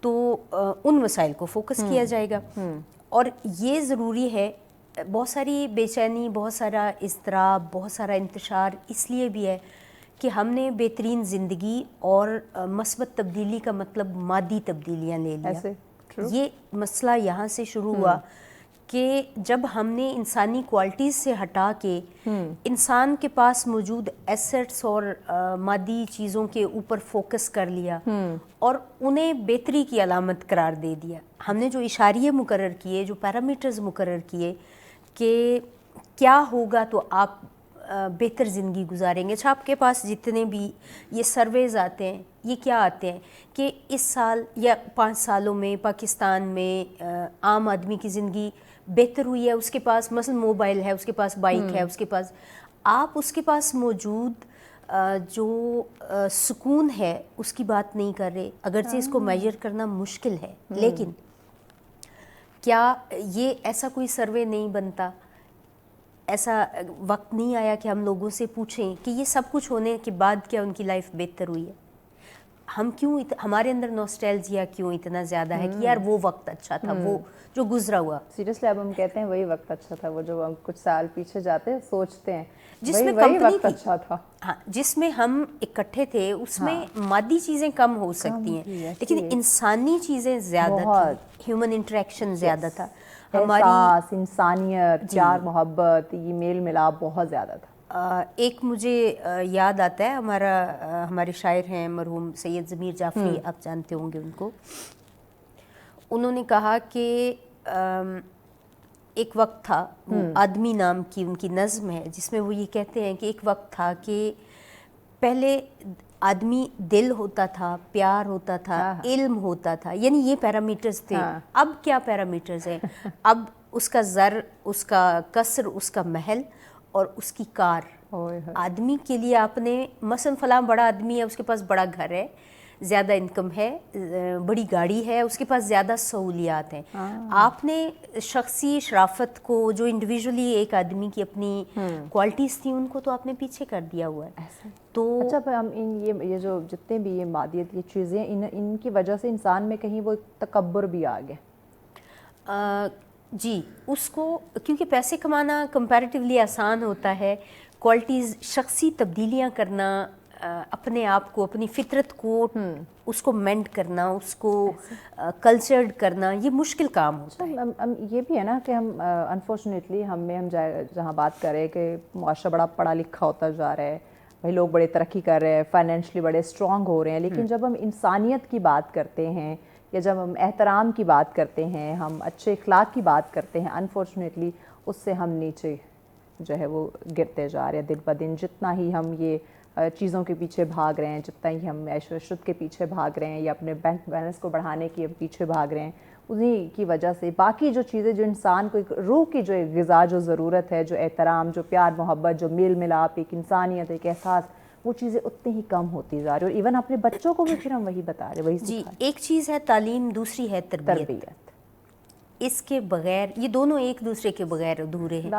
تو ان مسائل کو فوکس کیا جائے گا. اور یہ ضروری ہے، بہت ساری بے چینی، بہت سارا اضطراب، بہت سارا انتشار اس لیے بھی ہے کہ ہم نے بہترین زندگی اور مثبت تبدیلی کا مطلب مادی تبدیلیاں لے لیا. یہ مسئلہ یہاں سے شروع ہوا کہ جب ہم نے انسانی کوالٹیز سے ہٹا کے انسان کے پاس موجود ایسٹس اور مادی چیزوں کے اوپر فوکس کر لیا اور انہیں بہتری کی علامت قرار دے دیا. ہم نے جو اشاریے مقرر کیے، جو پیرامیٹرز مقرر کیے کہ کیا ہوگا تو آپ بہتر زندگی گزاریں گے. اچھا، آپ کے پاس جتنے بھی یہ سرویز آتے ہیں، یہ کیا آتے ہیں کہ اس سال یا 5 سالوں میں پاکستان میں عام آدمی کی زندگی بہتر ہوئی ہے. اس کے پاس مثلا موبائل ہے، اس کے پاس بائک ہے، اس کے پاس، آپ اس کے پاس موجود جو سکون ہے اس کی بات نہیں کر رہے، اگرچہ اس کو میجر کرنا مشکل ہے. لیکن کیا یہ ایسا کوئی سروے نہیں بنتا، ایسا وقت نہیں آیا کہ ہم لوگوں سے پوچھیں کہ یہ سب کچھ ہونے کے بعد کیا ان کی لائف بہتر ہوئی ہے؟ ہم کیوں ہمارے اندر نوسٹیلجیا کیوں اتنا زیادہ ہے کہ یار وہ وقت اچھا تھا، وہ جو گزرا ہوا. سیریسلی اب ہم کہتے ہیں وہی وقت اچھا تھا، وہ جو ہم کچھ سال پیچھے جاتے ہیں سوچتے ہیں جس میں وہی کمپنی وقت اچھا تھا. ہاں، جس میں ہم اکٹھے تھے، اس میں مادی چیزیں کم ہو سکتی ہیں لیکن انسانی چیزیں زیادہ تھیں، ہیومن انٹریکشن زیادہ تھا، احساس، انسانیت، پیار محبت، یہ میل ملاپ بہت زیادہ تھا. ایک مجھے یاد آتا ہے، ہمارے شاعر ہیں مرحوم سید ضمیر جعفری، آپ جانتے ہوں گے ان کو. انہوں نے کہا کہ ایک وقت تھا، وہ آدمی نام کی ان کی نظم ہے جس میں وہ یہ کہتے ہیں کہ ایک وقت تھا کہ پہلے آدمی دل ہوتا تھا، پیار ہوتا تھا، علم ہوتا تھا، یعنی یہ پیرامیٹرز تھے. اب کیا پیرامیٹرز ہیں؟ اب اس کا زر، اس کا قصر، اس کا محل اور اس کی کار. آدمی کے لیے آپ نے مثلا فلاں بڑا آدمی ہے، اس کے پاس بڑا گھر ہے، زیادہ انکم ہے، بڑی گاڑی ہے، اس کے پاس زیادہ سہولیات ہیں. آپ نے شخصی شرافت کو، جو انڈیویژولی ایک آدمی کی اپنی کوالٹیز تھیں، ان کو تو آپ نے پیچھے کر دیا ہوا ہے. تو اچھا، ہم یہ جو جتنے بھی یہ مادیت کی چیزیں، ان کی وجہ سے انسان میں کہیں وہ تکبر بھی آ گیا. جی، اس کو کیونکہ پیسے کمانا کمپیریٹیولی آسان ہوتا ہے، کوالٹیز، شخصی تبدیلیاں کرنا، اپنے آپ کو، اپنی فطرت کو، اس کو مینڈ کرنا، اس کو کلچرڈ کرنا، یہ مشکل کام ہوتا ہے. یہ بھی ہے نا کہ ہم انفارچونیٹلی ہم جہاں بات کر رہے ہیں کہ معاشرہ بڑا پڑھا لکھا ہوتا جا رہا ہے، بھائی لوگ بڑے ترقی کر رہے ہیں، فائنینشلی بڑے اسٹرانگ ہو رہے ہیں، لیکن جب ہم انسانیت کی بات کرتے ہیں یا جب ہم احترام کی بات کرتے ہیں، ہم اچھے اخلاق کی بات کرتے ہیں، انفارچونیٹلی اس سے ہم نیچے جو ہے وہ گرتے جا رہے ہیں دن بہ دن. جتنا ہی ہم یہ چیزوں کے پیچھے بھاگ رہے ہیں، جتنا ہی ہم عیش و عشرت کے پیچھے بھاگ رہے ہیں یا اپنے بینک بیلنس کو بڑھانے کے پیچھے بھاگ رہے ہیں، انہی کی وجہ سے باقی جو چیزیں، جو انسان کو ایک روح کی جو ایک غذا جو ضرورت ہے، جو احترام، جو پیار محبت، جو میل ملاپ، ایک انسانیت، ایک احساس، وہ چیزیں اتنی ہی کم ہوتی جا رہی ہیں. اور ایون اپنے بچوں کو بھی پھر ہم وہی بتا رہے ہیں، وہی جی. ایک چیز ہے تعلیم، دوسری ہے تربیت. اس کے بغیر، یہ دونوں ایک دوسرے کے بغیر ادھورے ہیں.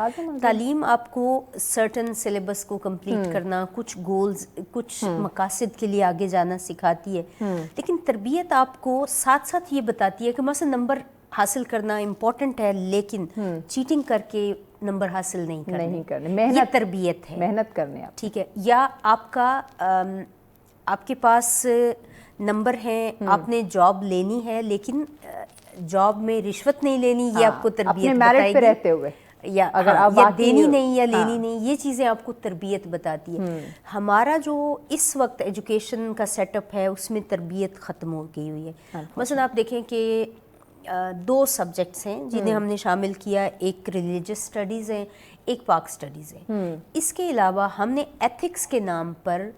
تعلیم آپ کو سرٹن سلیبس کو کمپلیٹ کرنا، کچھ گولز، کچھ مقاصد کے لیے آگے جانا سکھاتی ہے، لیکن تربیت آپ کو ساتھ ساتھ یہ بتاتی ہے کہ مثلا نمبر حاصل کرنا امپورٹنٹ ہے، لیکن چیٹنگ کر کے نمبر حاصل نہیں کرنے، یہ تربیت ہے. محنت کرنے آپ، ٹھیک ہے. یا آپ کے پاس نمبر ہیں، آپ نے جاب لینی ہے لیکن جاب میں رشوت نہیں لینی، یہ آپ کو تربیت بتائے گی. رہتے ہوئے یا دینی نہیں یا لینی نہیں، یہ چیزیں آپ کو تربیت بتاتی ہے. ہمارا جو اس وقت ایجوکیشن کا سیٹ اپ ہے، اس میں تربیت ختم ہو گئی ہوئی ہے. مثلا آپ دیکھیں کہ 2 سبجیکٹس ہیں جنہیں ہم نے شامل کیا، ایک ریلیجس اسٹڈیز ہیں، ایک پاک اسٹڈیز ہیں. اس کے علاوہ ہم نے ایتھکس کے نام پر،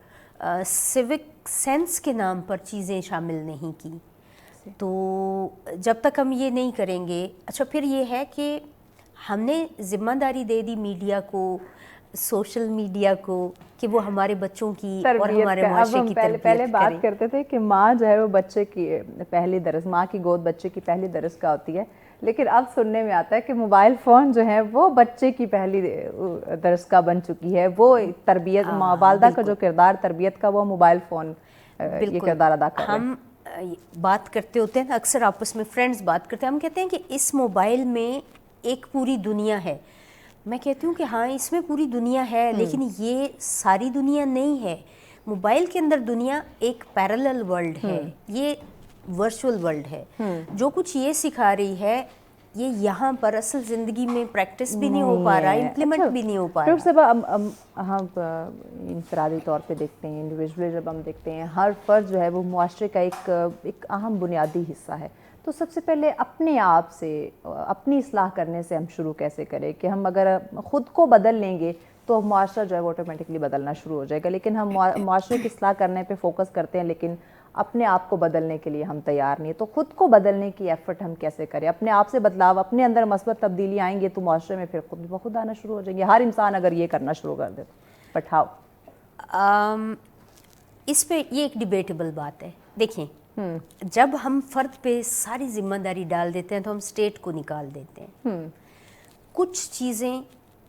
سیوک سینس کے نام پر چیزیں شامل نہیں کی. تو جب تک ہم یہ نہیں کریں گے، اچھا پھر یہ ہے کہ ہم نے ذمہ داری دے دی میڈیا کو، سوشل میڈیا کو، کہ وہ ہمارے بچوں کی اور ہمارے معاشرے کی تربیت کرے. پہلے بات کرتے تھے کہ ماں جو ہے وہ بچے کی پہلی درس، ماں کی گود بچے کی پہلی درس کا ہوتی ہے، لیکن اب سننے میں آتا ہے کہ موبائل فون جو ہے وہ بچے کی پہلی درس کا بن چکی ہے، وہ تربیت والدہ کا جو کردار تربیت کا وہ موبائل فون یہ کردار ادا کر رہے ہیں۔ ہم بات کرتے ہوتے ہیں اکثر آپس میں فرینڈز بات کرتے ہیں، ہم کہتے ہیں کہ اس موبائل میں ایک پوری دنیا ہے. میں کہتی ہوں کہ ہاں اس میں پوری دنیا ہے، لیکن یہ ساری دنیا نہیں ہے. موبائل کے اندر دنیا ایک پیرلل ورلڈ ہے، یہ ورچوئل ورلڈ ہے. جو کچھ یہ سکھا رہی ہے یہ یہاں پر اصل زندگی میں پریکٹس بھی نہیں ہو پا رہا، امپلیمنٹ بھی نہیں ہو پا رہا. صاحب ہم انفرادی طور پہ دیکھتے ہیں، انڈیویجولی جب ہم دیکھتے ہیں، ہر فرد جو ہے وہ معاشرے کا ایک اہم بنیادی حصہ ہے. تو سب سے پہلے اپنے آپ سے اپنی اصلاح کرنے سے ہم شروع کیسے کریں کہ ہم اگر خود کو بدل لیں گے تو معاشرہ جو ہے وہ آٹومیٹکلی بدلنا شروع ہو جائے گا. لیکن ہم معاشرے کی اصلاح کرنے پہ فوکس کرتے ہیں لیکن اپنے آپ کو بدلنے کے لیے ہم تیار نہیں. تو خود کو بدلنے کی ایفرٹ ہم کیسے کریں؟ اپنے آپ سے بدلاؤ، اپنے اندر مثبت تبدیلی آئیں گے تو معاشرے میں پھر خود بخود آنا شروع ہو جائیں گے. ہر انسان اگر یہ کرنا شروع کر دے تو بٹ ہاؤ؟ اس پہ یہ ایک ڈیبیٹیبل بات ہے. دیکھیں، جب ہم فرد پہ ساری ذمہ داری ڈال دیتے ہیں تو ہم اسٹیٹ کو نکال دیتے ہیں. کچھ چیزیں،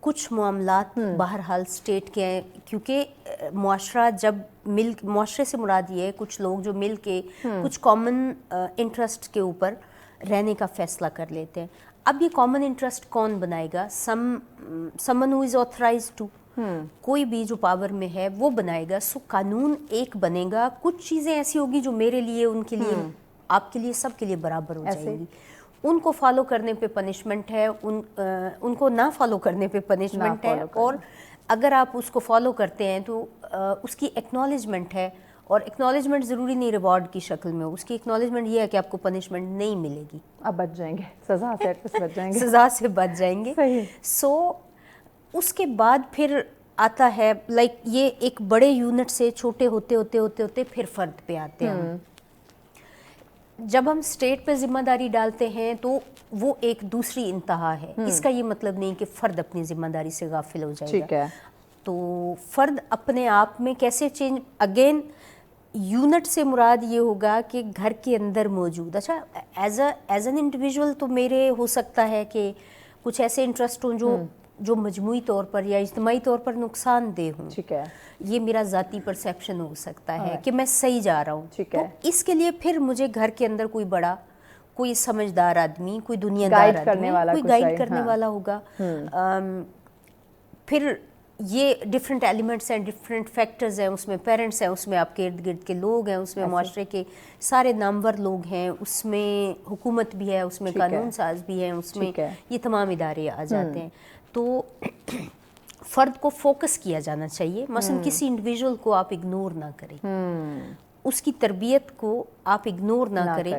کچھ معاملات بہرحال اسٹیٹ کے ہیں، کیونکہ معاشرہ جب معاشرے سے مراد یہ ہے کچھ لوگ جو مل کے کچھ کامن انٹرسٹ کے اوپر رہنے کا فیصلہ کر لیتے ہیں. اب یہ کامن انٹرسٹ کون بنائے گا؟ someone who is authorized to. کوئی بھی جو پاور میں ہے وہ بنائے گا. سو قانون ایک بنے گا، کچھ چیزیں ایسی ہوگی جو میرے لیے، ان کے لیے، آپ کے لیے، سب کے لیے برابر ہو جائیں گی. ان کو فالو کرنے پہ پنشمنٹ ہے، ان کو نہ فالو کرنے پہ پنشمنٹ ہے. اور اگر آپ اس کو فالو کرتے ہیں تو اس کی ایکنالجمنٹ ہے. اور ایکنالجمنٹ ضروری نہیں ریوارڈ کی شکل میں ہو، اس کی ایکنالجمنٹ یہ ہے کہ آپ کو پنشمنٹ نہیں ملے گی، اب بچ جائیں گے، سزا سے بچ جائیں گے، سزا سے بچ جائیں گے. سو اس کے بعد پھر آتا ہے لائک یہ ایک بڑے یونٹ سے چھوٹے ہوتے پھر فرد پہ آتے ہیں. جب ہم اسٹیٹ پہ ذمہ داری ڈالتے ہیں تو وہ ایک دوسری انتہا ہے. اس کا یہ مطلب نہیں کہ فرد اپنی ذمہ داری سے غافل ہو جائے گا. تو فرد اپنے آپ میں کیسے چینج، اگین یونٹ سے مراد یہ ہوگا کہ گھر کے اندر موجود. اچھا، ایز این انڈیویژول تو میرے ہو سکتا ہے کہ کچھ ایسے انٹرسٹ ہوں جو مجموعی طور پر یا اجتماعی طور پر نقصان دہ ہوں. ٹھیک ہے، یہ میرا ذاتی پرسیپشن ہو سکتا ہے کہ میں صحیح جا رہا ہوں. ٹھیک تو ہے، اس کے لیے پھر مجھے گھر کے اندر کوئی بڑا، کوئی سمجھدار آدمی، کوئی دنیا دار گائیڈ آدمی، کرنے والا، کوئی گائیڈ کرنے والا ہوگا. پھر یہ ڈفرینٹ ایلیمنٹس ہیں، ڈفرینٹ فیکٹرز ہیں. اس میں پیرنٹس ہیں، اس میں آپ کے ارد گرد کے لوگ ہیں، اس میں معاشرے کے سارے نامور لوگ ہیں، اس میں حکومت بھی ہے، اس میں قانون ساز بھی ہیں، اس میں یہ تمام ادارے آ جاتے ہیں. تو فرد کو فوکس کیا جانا چاہیے. مثلا کسی انڈیویژول کو آپ اگنور نہ کریں، اس کی تربیت کو آپ اگنور نہ کریں.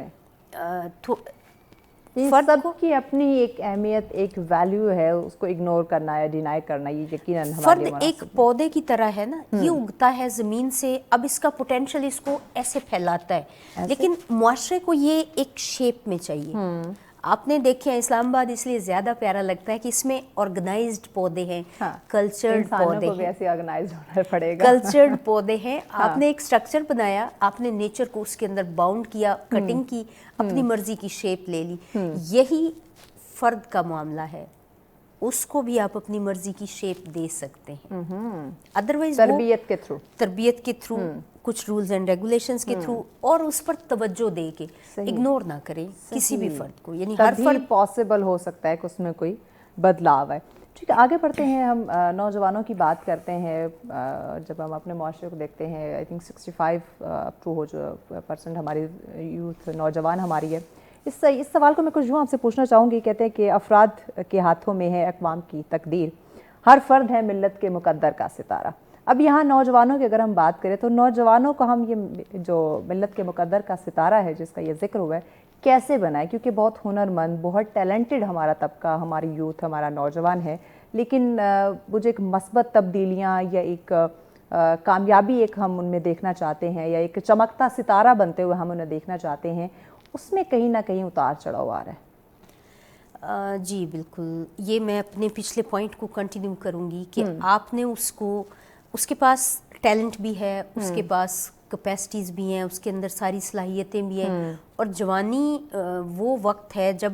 سب کی اپنی ایک اہمیت، ایک ویلیو ہے، اس کو اگنور کرنا ہے، ڈینائی کرنا، یہ یقیناً ہمارے لیے فرد ایک پودے کی طرح ہے نا، یہ اگتا ہے زمین سے. اب اس کا پوٹینشیل اس کو ایسے پھیلاتا ہے، لیکن معاشرے کو یہ ایک شیپ میں چاہیے. آپ نے دیکھے ہیں اسلام آباد اس لیے زیادہ پیارا لگتا ہے کہ اس میں آرگنائزڈ پودے ہیں، کلچرڈ پودے ہیں، کلچرڈ پودے ہیں. آپ نے ایک سٹرکچر بنایا، آپ نے نیچر کو اس کے اندر باؤنڈ کیا، کٹنگ کی، اپنی مرضی کی شیپ لے لی. یہی فرد کا معاملہ ہے، اس کو بھی آپ اپنی مرضی کی شیپ دے سکتے ہیں. ادروائز تربیت کے تھرو، کچھ رولز اینڈ ریگولیشنز کے تھرو، اور اس پر توجہ دے کے اگنور نہ کریں کسی بھی فرد کو. یعنی ہر فرد پاسبل ہو سکتا ہے کہ اس میں کوئی بدلاؤ ہے. ٹھیک ہے، آگے بڑھتے ہیں. ہم نوجوانوں کی بات کرتے ہیں. جب ہم اپنے معاشرے کو دیکھتے ہیں، آئی تھنک 65% ہماری یوتھ نوجوان ہماری ہے. اس سوال کو میں کچھ یوں آپ سے پوچھنا چاہوں گی. کہتے ہیں کہ افراد کے ہاتھوں میں ہے اقوام کی تقدیر، ہر فرد ہے ملت کے مقدر کا ستارہ. اب یہاں نوجوانوں کی اگر ہم بات کریں تو نوجوانوں کو ہم یہ جو ملت کے مقدر کا ستارہ ہے جس کا یہ ذکر ہوا ہے، کیسے بنائیں؟ کیونکہ بہت ہنرمند، بہت ٹیلنٹڈ ہمارا طبقہ، ہماری یوتھ، ہمارا نوجوان ہے، لیکن مجھے ایک مثبت تبدیلیاں یا ایک کامیابی ایک ہم ان میں دیکھنا چاہتے ہیں، یا ایک چمکتا ستارہ بنتے ہوئے ہم انہیں دیکھنا چاہتے ہیں. اس میں کہیں نہ کہیں اتار چڑھاؤ آ رہا ہے. جی بالکل. یہ میں اپنے پچھلے پوائنٹ کو کنٹینیو کروں گی کہ آپ نے اس کے پاس ٹیلنٹ بھی ہے، اس کے پاس کیپیسٹیز بھی ہیں، اس کے اندر ساری صلاحیتیں بھی ہیں. اور جوانی وہ وقت ہے جب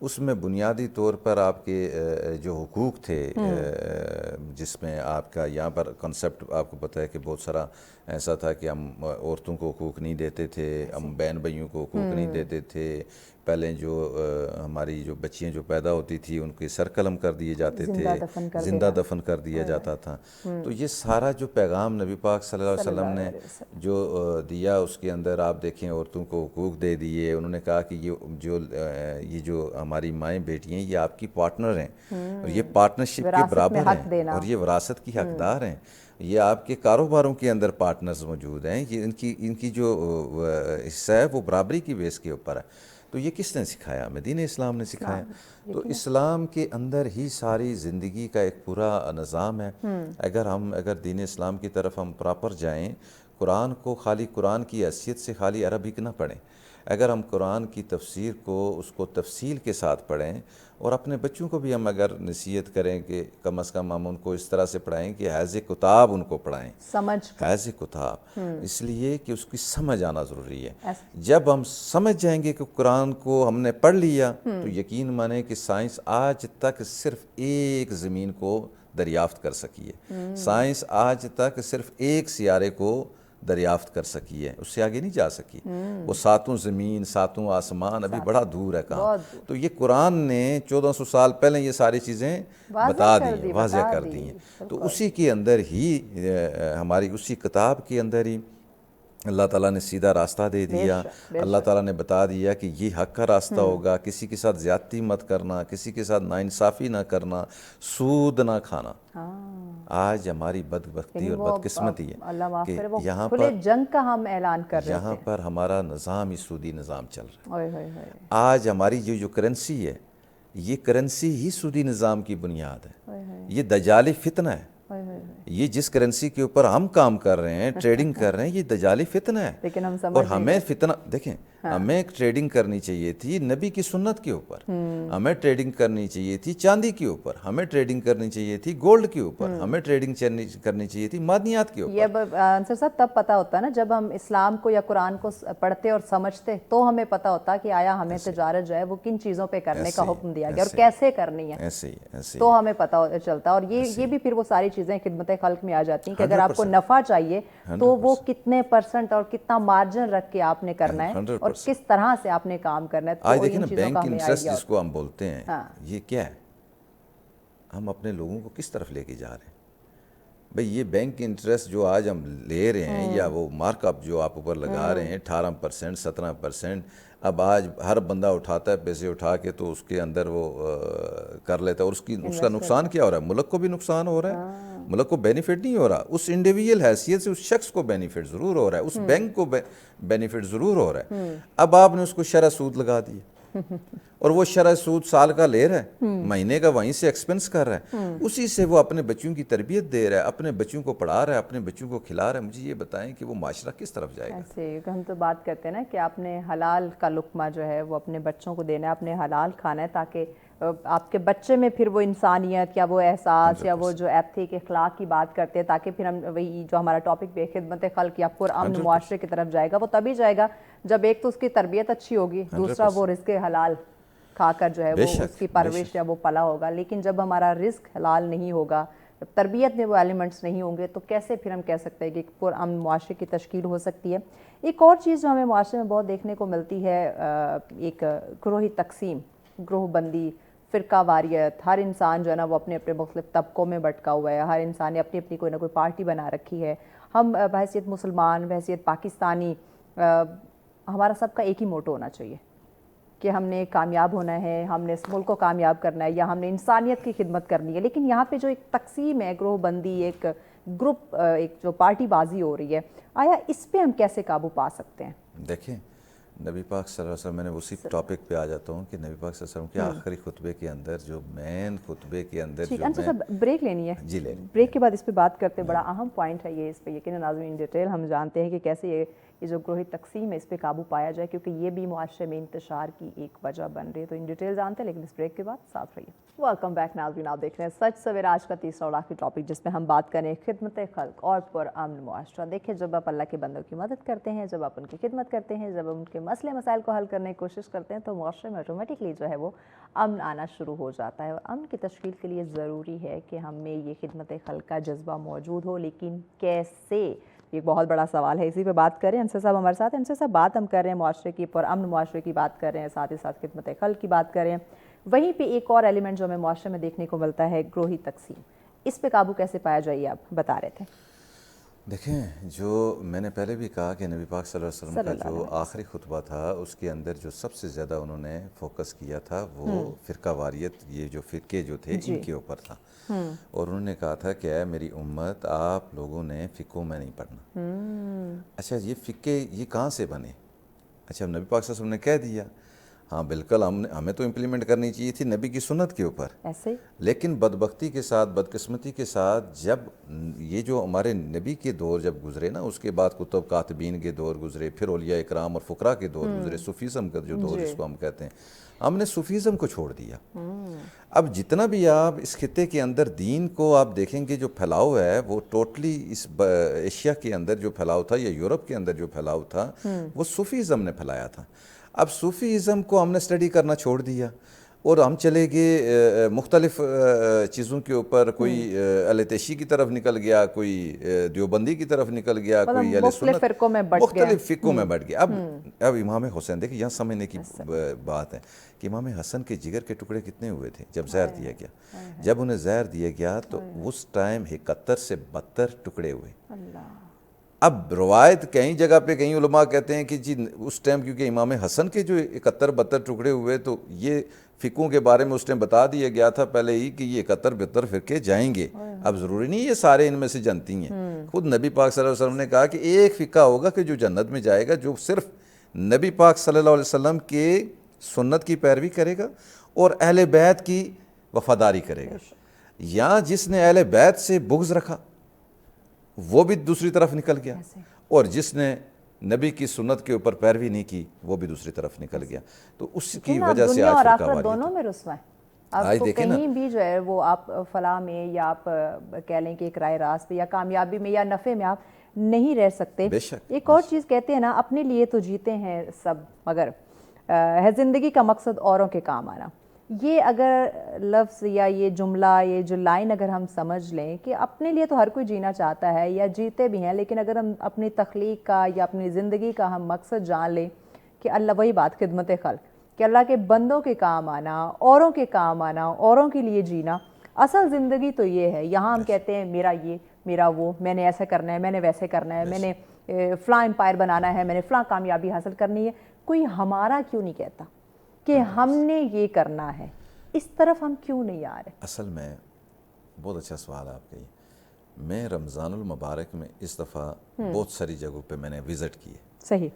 اس میں بنیادی طور پر آپ کے جو حقوق تھے جس میں آپ کا یہاں پر کنسیپٹ آپ کو پتہ ہے کہ بہت سارا ایسا تھا کہ ہم عورتوں کو حقوق نہیں دیتے تھے، ہم بہن بھائیوں کو حقوق نہیں دیتے تھے، پہلے جو ہماری جو بچیاں جو پیدا ہوتی تھی ان کے سر قلم کر دیے جاتے تھے، زندہ دفن کر دیا جاتا تھا. تو یہ سارا جو پیغام نبی پاک صلی اللہ علیہ وسلم نے جو دیا اس کے اندر آپ دیکھیں عورتوں کو حقوق دے دیے. انہوں نے کہا کہ یہ جو ہماری مائیں بیٹیاں یہ آپ کی پارٹنر ہیں اور یہ پارٹنرشپ کے برابر ہیں اور یہ وراثت کی حقدار ہیں. یہ آپ کے کاروباروں کے اندر پارٹنرز موجود ہیں، یہ ان کی جو حصہ ہے وہ برابری کی بیس کے اوپر ہے. تو یہ کس نے سکھایا؟ ہمیں دین اسلام نے سکھایا. تو اسلام کے اندر ہی ساری زندگی کا ایک پورا نظام ہے. اگر دین اسلام کی طرف ہم پراپر جائیں، قرآن کو خالی قرآن کی حیثیت سے خالی عربک نہ پڑھیں، اگر ہم قرآن کی تفسیر کو اس کو تفصیل کے ساتھ پڑھیں اور اپنے بچوں کو بھی ہم اگر نصیحت کریں کہ کم از کم ہم ان کو اس طرح سے پڑھائیں کہ حیض کتاب ان کو پڑھائیں، حیض کتاب، اس لیے کہ اس کی سمجھ آنا ضروری ہے. جب ہم سمجھ جائیں گے کہ قرآن کو ہم نے پڑھ لیا تو یقین مانیں کہ سائنس آج تک صرف ایک زمین کو دریافت کر سکی ہے. سائنس آج تک صرف ایک سیارے کو دریافت کر سکی ہے، اس سے آگے نہیں جا سکی. وہ ساتوں زمین ساتوں آسمان ابھی بڑا دور ہے کہاں. تو یہ قرآن نے 1400 سال پہلے یہ ساری چیزیں بتا دی، واضح کر دی ہیں. تو اسی کے اندر ہی ہماری اسی کتاب کے اندر ہی اللہ تعالیٰ نے سیدھا راستہ دے دیا. اللہ تعالیٰ نے بتا دیا کہ یہ حق کا راستہ ہوگا، کسی کے ساتھ زیادتی مت کرنا، کسی کے ساتھ ناانصافی نہ کرنا، سود نہ کھانا. آج ہماری بدبختی اور بدقسمتی ہے کہ یہاں پر جنگ کا ہم اعلان کر رہے ہیں، یہاں پر ہمارا نظام ہی سودی نظام چل رہا ہے. آج ہماری جو کرنسی ہے یہ کرنسی ہی سودی نظام کی بنیاد ہے. یہ دجالی فتنہ ہے. یہ جس کرنسی کے اوپر ہم کام کر رہے ہیں، ٹریڈنگ کر رہے ہیں، یہ دجالی فتنہ ہے. لیکن ہم اور ہمیں فتنہ دیکھیں، ہمیں ٹریڈنگ کرنی چاہیے تھی نبی کی سنت کے اوپر، ہمیں ٹریڈنگ کرنی چاہیے تھی چاندی کے اوپر، ہمیں ٹریڈنگ کرنی چاہیے تھی گولڈ کے اوپر، ہمیں ٹریڈنگ کرنی چاہیے تھی معدنیات کے اوپر. یہ انصر صاحب تب پتہ ہوتا ہے نا جب ہم اسلام کو یا قرآن کو پڑھتے اور سمجھتے تو ہمیں پتہ ہوتا کہ آیا ہمیں تجارت جو ہے وہ کن چیزوں پہ کرنے کا حکم دیا گیا اور کیسے کرنی ہے. ایسے ہی تو ہمیں پتہ چلتا. اور یہ بھی پھر وہ ساری چیزیں خدمت خلق میں آ جاتی ہیں کہ اگر آپ کو نفع چاہیے تو وہ کتنے % اور کتنا مارجن رکھ کے آپ نے کرنا ہے اور کس طرح سے آپ نے کام کرنا ہے. آج دیکھیں نا بینک انٹرسٹ جس کو ہم بولتے ہیں یہ کیا ہے؟ ہم اپنے لوگوں کو کس طرف لے کے جا رہے ہیں؟ بھئی یہ بینک انٹرسٹ جو آج ہم لے رہے ہیں یا وہ مارک اپ جو آپ اوپر لگا رہے ہیں 18%، 17%، اب آج ہر بندہ اٹھاتا ہے پیسے اٹھا کے تو اس کے اندر وہ کر لیتا ہے. اور اس کا نقصان کیا ہو رہا ہے؟ ملک کو بھی نقصان ہو رہا ہے، ملک کو بینیفٹ نہیں ہو رہا. اس انڈیویجول حیثیت سے اس شخص کو بینیفٹ ضرور ہو رہا ہے، اس بینک کو بینیفٹ ضرور ہو رہا ہے. اب آپ نے اس کو شرح سود لگا دی اور وہ شرح سود سال کا لے رہا ہے، مہینے کا وہیں سے ایکسپنس کر رہا ہے، اسی سے وہ اپنے بچوں کی تربیت دے رہا ہے، اپنے بچوں کو پڑھا رہا ہے، اپنے بچوں کو کھلا رہا ہے. مجھے یہ بتائیں کہ وہ معاشرہ کس طرف جائے گا؟ ایسے ہم تو بات کرتے ہیں نا کہ آپ نے حلال کا لقمہ جو ہے وہ اپنے بچوں کو دینا ہے، آپ نے حلال کھانا ہے تاکہ آپ کے بچے میں پھر وہ انسانیت یا وہ احساس یا وہ جو ایتھک اخلاق کی بات کرتے ہیں تاکہ پھر ہم وہی جو ہمارا ٹاپک بھی خدمت خلق یا پرامن معاشرے کی طرف جائے گا. وہ تبھی جائے گا جب ایک تو اس کی تربیت اچھی ہوگی، دوسرا وہ رزق حلال کھا کر جو ہے وہ اس کی پرورش یا وہ پلا ہوگا. لیکن جب ہمارا رزق حلال نہیں ہوگا، جب تربیت میں وہ ایلیمنٹس نہیں ہوں گے تو کیسے پھر ہم کہہ سکتے ہیں کہ ایک پرامن معاشرے کی تشکیل ہو سکتی ہے. ایک اور چیز جو ہمیں معاشرے میں بہت دیکھنے کو ملتی ہے، ایک گروہی تقسیم، گروہ بندی، فرقہ واریت. ہر انسان جو ہے نا وہ اپنے اپنے مختلف طبقوں میں بھٹکا ہوا ہے، ہر انسان نے اپنی اپنی کوئی نہ کوئی پارٹی بنا رکھی ہے. ہم بحیثیت مسلمان، بحیثیت پاکستانی، ہمارا سب کا ایک ہی موٹو ہونا چاہیے کہ ہم نے کامیاب ہونا ہے، ہم نے اس ملک کو کامیاب کرنا ہے یا ہم نے انسانیت کی خدمت کرنی ہے. لیکن یہاں پہ جو ایک تقسیم ہے، گروہ بندی، ایک گروپ، ایک جو پارٹی بازی ہو رہی ہے، آیا اس پہ ہم کیسے قابو پا سکتے ہیں؟ دیکھیں نبی پاک صلی اللہ علیہ وسلم، میں نے اسی ٹاپک پہ آ جاتا ہوں کہ نبی پاک صلی اللہ علیہ وسلم کے آخری خطبے کے اندر جو مین خطبے کے اندر جو بریک لینی ہے، جی لے لیں، بریک کے بعد اس پہ بات کرتے ہیں. بڑا اہم پوائنٹ ہے یہ، اس پہ یقیناً ناظرین ڈیٹیل ہم جانتے ہیں کہ کیسے یہ جو گروہی تقسیم ہے اس پہ قابو پایا جائے، کیونکہ یہ بھی معاشرے میں انتشار کی ایک وجہ بن رہی ہے. تو ان ڈیٹیل جانتے ہیں لیکن اس بریک کے بعد ساتھ رہیے. ویلکم بیک ناظرین، آپ دیکھ رہے ہیں سچ سویرا، آج کا تیسرا اور آخری ٹاپک جس میں ہم بات کریں خدمت خلق اور پرامن معاشرہ. دیکھیں جب آپ اللہ کے بندوں کی مدد کرتے ہیں، جب آپ ان کی خدمت کرتے ہیں، جب آپ ان کے مسئلے مسائل کو حل کرنے کی کوشش کرتے ہیں تو معاشرے میں آٹومیٹکلی جو ہے وہ امن آنا شروع ہو جاتا ہے. اور امن کی تشکیل کے لیے ضروری ہے کہ ہم میں یہ خدمت خلق کا جذبہ موجود ہو. لیکن کیسے؟ یہ بہت بڑا سوال ہے. اسی پہ بات کریں. انصر صاحب ہمارے ساتھ. انصر صاحب بات ہم کر رہے ہیں معاشرے کی، پرامن معاشرے کی بات کر رہے ہیں، ساتھ ہی ساتھ خدمت خلق کی بات کر رہے ہیں. وہیں پہ ایک اور ایلیمنٹ جو ہمیں معاشرے میں دیکھنے کو ملتا ہے، گروہی تقسیم. اس پہ قابو کیسے پایا جائے؟ آپ بتا رہے تھے. دیکھیں، جو میں نے پہلے بھی کہا کہ نبی پاک صلی اللہ علیہ وسلم کا جو آخری خطبہ تھا اس کے اندر جو سب سے زیادہ انہوں نے فوکس کیا تھا وہ فرقہ واریت، یہ جو فرقے جو تھے ان کے اوپر تھا. اور انہوں نے کہا تھا کہ اے میری امت، آپ لوگوں نے فقوں میں نہیں پڑھنا. اچھا، یہ فقے یہ کہاں سے بنے؟ اچھا، نبی پاک صلی اللہ علیہ وسلم نے کہہ دیا. ہاں بالکل، ہمیں تو امپلیمنٹ کرنی چاہیے تھی نبی کی سنت کے اوپر. ایسے لیکن بدبختی کے ساتھ، بدقسمتی کے ساتھ، جب یہ جو ہمارے نبی کے دور جب گزرے نا، اس کے بعد کتب کاتبین کے دور گزرے، پھر اولیاء اکرام اور فقراء کے دور گزرے، صوفیزم کا جو دور اس کو ہم کہتے ہیں، ہم نے صوفیزم کو چھوڑ دیا. اب جتنا بھی آپ اس خطے کے اندر دین کو آپ دیکھیں گے، جو پھیلاؤ ہے وہ ٹوٹلی اس ایشیا کے اندر جو پھیلاؤ تھا یا یورپ کے اندر جو پھیلاؤ تھا وہ صوفیزم نے پھیلایا تھا. اب صوفیزم کو ہم نے اسٹڈی کرنا چھوڑ دیا اور ہم چلے گئے مختلف چیزوں کے اوپر. کوئی اہل تشیع کی طرف نکل گیا، کوئی دیوبندی کی طرف نکل گیا، کوئی اہل سنت، مختلف فرقوں میں بٹ گیا. اب امام حسین، دیکھیں یہاں سمجھنے کی بات ہے کہ امام حسن کے جگر کے ٹکڑے کتنے ہوئے تھے جب زہر دیا گیا. جب انہیں زہر دیا گیا تو اس ٹائم 71 سے 72 ٹکڑے ہوئے. اب روایت کئی جگہ پہ کئی علماء کہتے ہیں کہ جی اس ٹائم کیونکہ امام حسن کے جو 71-72 ٹکڑے ہوئے تو یہ فقوں کے بارے میں اس ٹائم بتا دیا گیا تھا پہلے ہی کہ یہ 71-72 فرقے جائیں گے. اب ضروری نہیں یہ سارے ان میں سے جنتی ہیں. خود نبی پاک صلی اللہ علیہ وسلم نے کہا کہ ایک فقہ ہوگا کہ جو جنت میں جائے گا، جو صرف نبی پاک صلی اللہ علیہ وسلم کے سنت کی پیروی کرے گا اور اہل بیت کی وفاداری کرے گا. یا جس نے اہل بیت سے بغض رکھا وہ بھی دوسری طرف نکل گیا، اور جس نے نبی کی سنت کے اوپر پیروی نہیں کی وہ بھی دوسری طرف نکل گیا. تو اس کی وجہ سے آج فرقہ واریت دونوں میں رسوا ہے. آپ کو کہیں بھی جو ہے وہ آپ فلاح میں یا آپ کہہ لیں کہ ایک رائے راست پہ یا کامیابی میں یا نفع میں آپ نہیں رہ سکتے. ایک اور چیز کہتے ہیں نا، اپنے لیے تو جیتے ہیں سب مگر ہے زندگی کا مقصد اوروں کے کام آنا. یہ اگر لفظ یا یہ جملہ، یہ جو لائن اگر ہم سمجھ لیں کہ اپنے لیے تو ہر کوئی جینا چاہتا ہے یا جیتے بھی ہیں، لیکن اگر ہم اپنی تخلیق کا یا اپنی زندگی کا ہم مقصد جان لیں کہ اللہ، وہی بات خدمت خلق، کہ اللہ کے بندوں کے کام آنا، اوروں کے کام آنا، اوروں کے لیے جینا. اصل زندگی تو یہ ہے. یہاں ہم کہتے ہیں میرا یہ، میرا وہ، میں نے ایسا کرنا ہے، میں نے ویسے کرنا ہے، میں نے فلاں امپائر بنانا ہے، میں نے فلاں کامیابی حاصل کرنی ہے. کوئی ہمارا کیوں نہیں کہتا کہ ہم نے یہ کرنا ہے؟ اس طرف ہم کیوں نہیں آ رہے؟ اصل میں بہت اچھا سوال آپ کا. میں رمضان المبارک میں اس دفعہ بہت ساری جگہوں پہ میں نے وزٹ کیے. صحیح.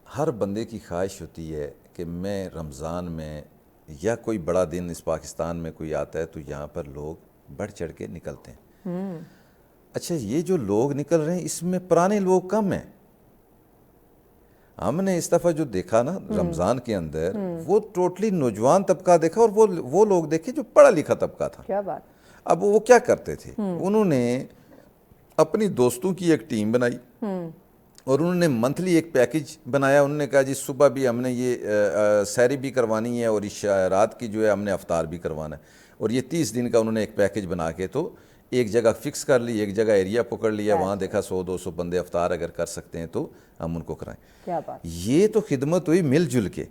ہر بندے کی خواہش ہوتی ہے کہ میں رمضان میں یا کوئی بڑا دن اس پاکستان میں کوئی آتا ہے تو یہاں پر لوگ بڑھ چڑھ کے نکلتے ہیں. اچھا، یہ جو لوگ نکل رہے ہیں اس میں پرانے لوگ کم ہیں. ہم نے اس دفعہ جو دیکھا نا رمضان کے اندر، وہ ٹوٹلی نوجوان طبقہ دیکھا اور وہ لوگ دیکھے جو پڑھا لکھا طبقہ تھا. کیا بات. اب وہ کیا کرتے تھے؟ انہوں نے اپنی دوستوں کی ایک ٹیم بنائی اور انہوں نے منتھلی ایک پیکج بنایا. انہوں نے کہا جی صبح بھی ہم نے یہ سحری بھی کروانی ہے اور رات کی جو ہے ہم نے افطار بھی کروانا ہے. اور یہ 30 دن کا انہوں نے ایک پیکج بنا کے تو ایک جگہ فکس کر لی، ایک جگہ ایریا پکڑ لیا، وہاں دیکھا 100-200 بندے افطار اگر کر سکتے ہیں تو ہم ان کو کرائیں. کیا بات. یہ تو خدمت ہوئی مل جل کے.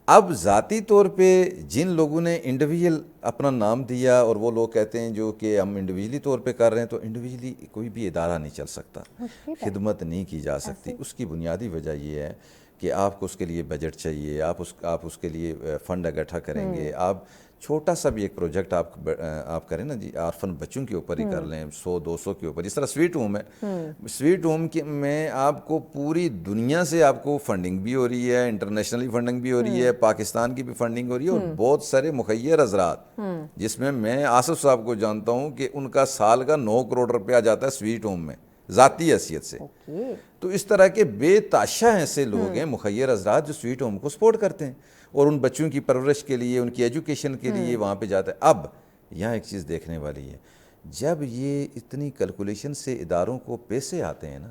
اب ذاتی طور پہ جن لوگوں نے انڈیویجول اپنا نام دیا اور وہ لوگ کہتے ہیں جو کہ ہم انڈیویجلی طور پہ کر رہے ہیں، تو انڈیویجلی کوئی بھی ادارہ نہیں چل سکتا، خدمت نہیں کی جا سکتی. اس کی بنیادی وجہ یہ ہے کہ آپ کو اس کے لیے بجٹ چاہیے. آپ اس کے لیے فنڈ اکٹھا کریں گے. آپ چھوٹا سا بھی ایک پروجیکٹ آپ کریں نا جی، آرفن بچوں کے اوپر ہی کر لیں، 100-200 کے اوپر. جس طرح سویٹ ہوم ہے، سویٹ ہوم میں آپ کو پوری دنیا سے آپ کو فنڈنگ بھی ہو رہی ہے، انٹرنیشنلی فنڈنگ بھی ہو رہی ہے، پاکستان کی بھی فنڈنگ ہو رہی ہے، اور بہت سارے مخیر حضرات جس میں آصف صاحب کو جانتا ہوں کہ ان کا سال کا 9 کروڑ روپیہ جاتا ہے سویٹ ہوم میں ذاتی حیثیت سے. تو اس طرح کے بے تاشا ایسے لوگ ہیں مخیر حضرات جو سویٹ ہوم کو سپورٹ کرتے ہیں اور ان بچوں کی پرورش کے لیے، ان کی ایجوکیشن کے لیے وہاں پہ جاتا ہے. اب یہاں ایک چیز دیکھنے والی ہے، جب یہ اتنی کیلکولیشن سے اداروں کو پیسے آتے ہیں نا،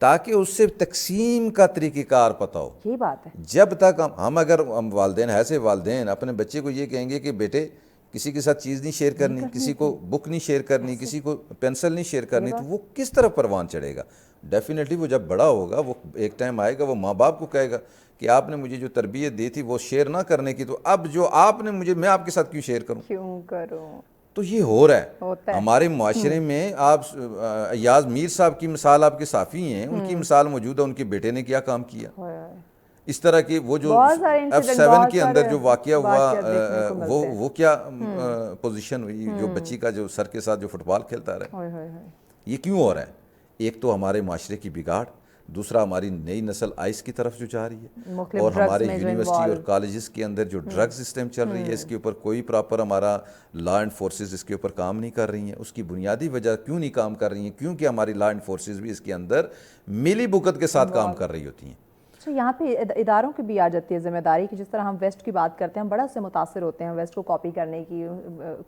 تاکہ اس سے تقسیم کا طریقہ کار پتہ ہو. یہی بات ہے. جب تک ہم اگر والدین ایسے والدین اپنے بچے کو یہ کہیں گے کہ بیٹے کسی کے ساتھ چیز نہیں شیئر کرنی, کسی کو بک نہیں شیئر کرنی, کسی کو پینسل نہیں شیئر کرنی, تو وہ کس طرح پروان چڑھے گا؟ ڈیفینیٹلی وہ جب بڑا ہوگا, وہ ایک ٹائم آئے گا, وہ ماں باپ کو کہے گا کہ آپ نے مجھے جو تربیت دی تھی وہ شیئر نہ کرنے کی, تو اب جو آپ نے مجھے, میں آپ کے ساتھ کیوں شیئر کروں؟ کیوں کروں؟ تو یہ ہو رہا ہے ہمارے معاشرے میں. آپ ایاز میر صاحب کی مثال آپ کے صافی ہیں, ان کی مثال موجود ہے, ان کے بیٹے نے کیا کام کیا. اس طرح کی وہ جو F7 کے اندر جو واقعہ ہوا, وہ کیا پوزیشن ہوئی, جو بچی کا جو سر کے ساتھ جو فٹ بال کھیلتا رہا. یہ کیوں ہو رہا ہے؟ ایک تو ہمارے معاشرے کی بگاڑ, دوسرا ہماری نئی نسل آئس کی طرف جو جا رہی ہے, اور ہمارے یونیورسٹی اور کالجز کے اندر جو ڈرگز اس ٹائم چل رہی ہے, اس کے اوپر کوئی پراپر ہمارا لا اینڈ فورسز اس کے اوپر کام نہیں کر رہی ہیں. اس کی بنیادی وجہ کیوں نہیں کام کر رہی ہیں؟ کیونکہ ہماری لا اینڈ فورسز بھی اس کے اندر ملی بھگت کے ساتھ کام کر رہی ہوتی ہیں. تو یہاں پہ اداروں کی بھی آ جاتی ہے ذمہ داری کہ جس طرح ہم ویسٹ کی بات کرتے ہیں, ہم بڑا سے متاثر ہوتے ہیں, ویسٹ کو کاپی کرنے کی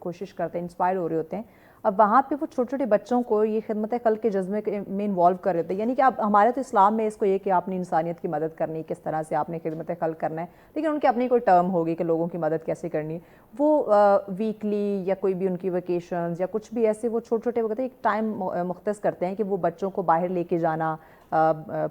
کوشش کرتے ہیں, انسپائر ہو رہے ہوتے ہیں. اب وہاں پہ وہ چھوٹے چھوٹے بچوں کو یہ خدمت خلق کے جذبے میں انوالو کر رہے تھے. یعنی کہ اب ہمارے تو اسلام میں اس کو یہ کہ آپ نے انسانیت کی مدد کرنی, کس طرح سے آپ نے خدمت خلق کرنا ہے, لیکن ان کی اپنی کوئی ٹرم ہوگی کہ لوگوں کی مدد کیسے کرنی. وہ ویکلی یا کوئی بھی ان کی ویکیشنز یا کچھ بھی ایسے وہ چھوٹے چھوٹے وقت ایک ٹائم مختص کرتے ہیں کہ وہ بچوں کو باہر لے کے جانا,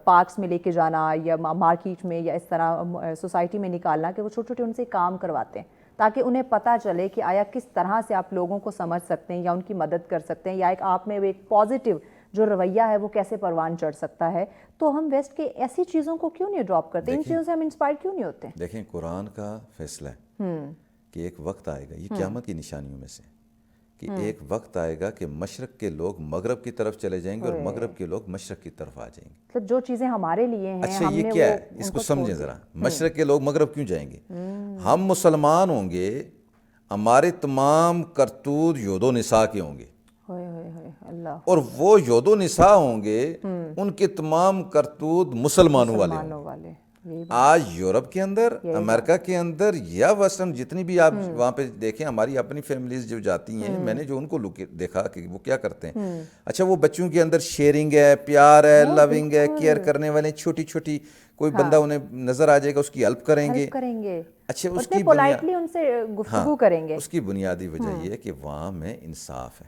پارکس میں لے کے جانا یا مارکیٹ میں یا اس طرح سوسائٹی میں نکالنا, کہ وہ چھوٹے چھوٹے ان سے کام کرواتے ہیں تاکہ انہیں پتہ چلے کہ آیا کس طرح سے آپ لوگوں کو سمجھ سکتے ہیں یا ان کی مدد کر سکتے ہیں, یا ایک آپ میں ایک پازیٹیو جو رویہ ہے وہ کیسے پروان چڑھ سکتا ہے. تو ہم ویسٹ کے ایسی چیزوں کو کیوں نہیں ڈراپ کرتے, ان چیزوں سے ہم انسپائر کیوں نہیں ہوتے؟ دیکھیں, قرآن کا فیصلہ ہے کہ ایک وقت آئے گا, یہ قیامت کی نشانیوں میں سے, کہ ایک وقت آئے گا کہ مشرق کے لوگ مغرب کی طرف چلے جائیں گے اور مغرب کے لوگ مشرق کی طرف آ جائیں گے. مطلب جو چیزیں ہمارے لیے ہیں, اچھا یہ کیا ہے, اس کو سمجھیں ذرا. مشرق کے لوگ مغرب کیوں جائیں گے؟ ہم مسلمان ہوں گے, ہمارے تمام کرتوت یہود و نساء کے ہوں گے, اور وہ یہود و نساء ہوں گے, ان کے تمام کرتوت مسلمانوں والے ہوں گے. آج یورپ کے اندر, امریکہ کے اندر یا ویسٹرن جتنی بھی آپ وہاں پہ دیکھیں, ہماری اپنی فیملیز جو جاتی ہیں, میں نے جو ان کو دیکھا کہ وہ کیا کرتے ہیں. اچھا وہ بچوں کے اندر شیئرنگ ہے, پیار ہے, لونگ ہے, کیئر کرنے والے, چھوٹی چھوٹی کوئی بندہ انہیں نظر آ جائے گا, اس کی ہیلپ کریں گے. اچھا اس کی پولائٹلی ان سے گفتگو کریں گے. اس کی بنیادی وجہ یہ ہے کہ وہاں میں انصاف ہے,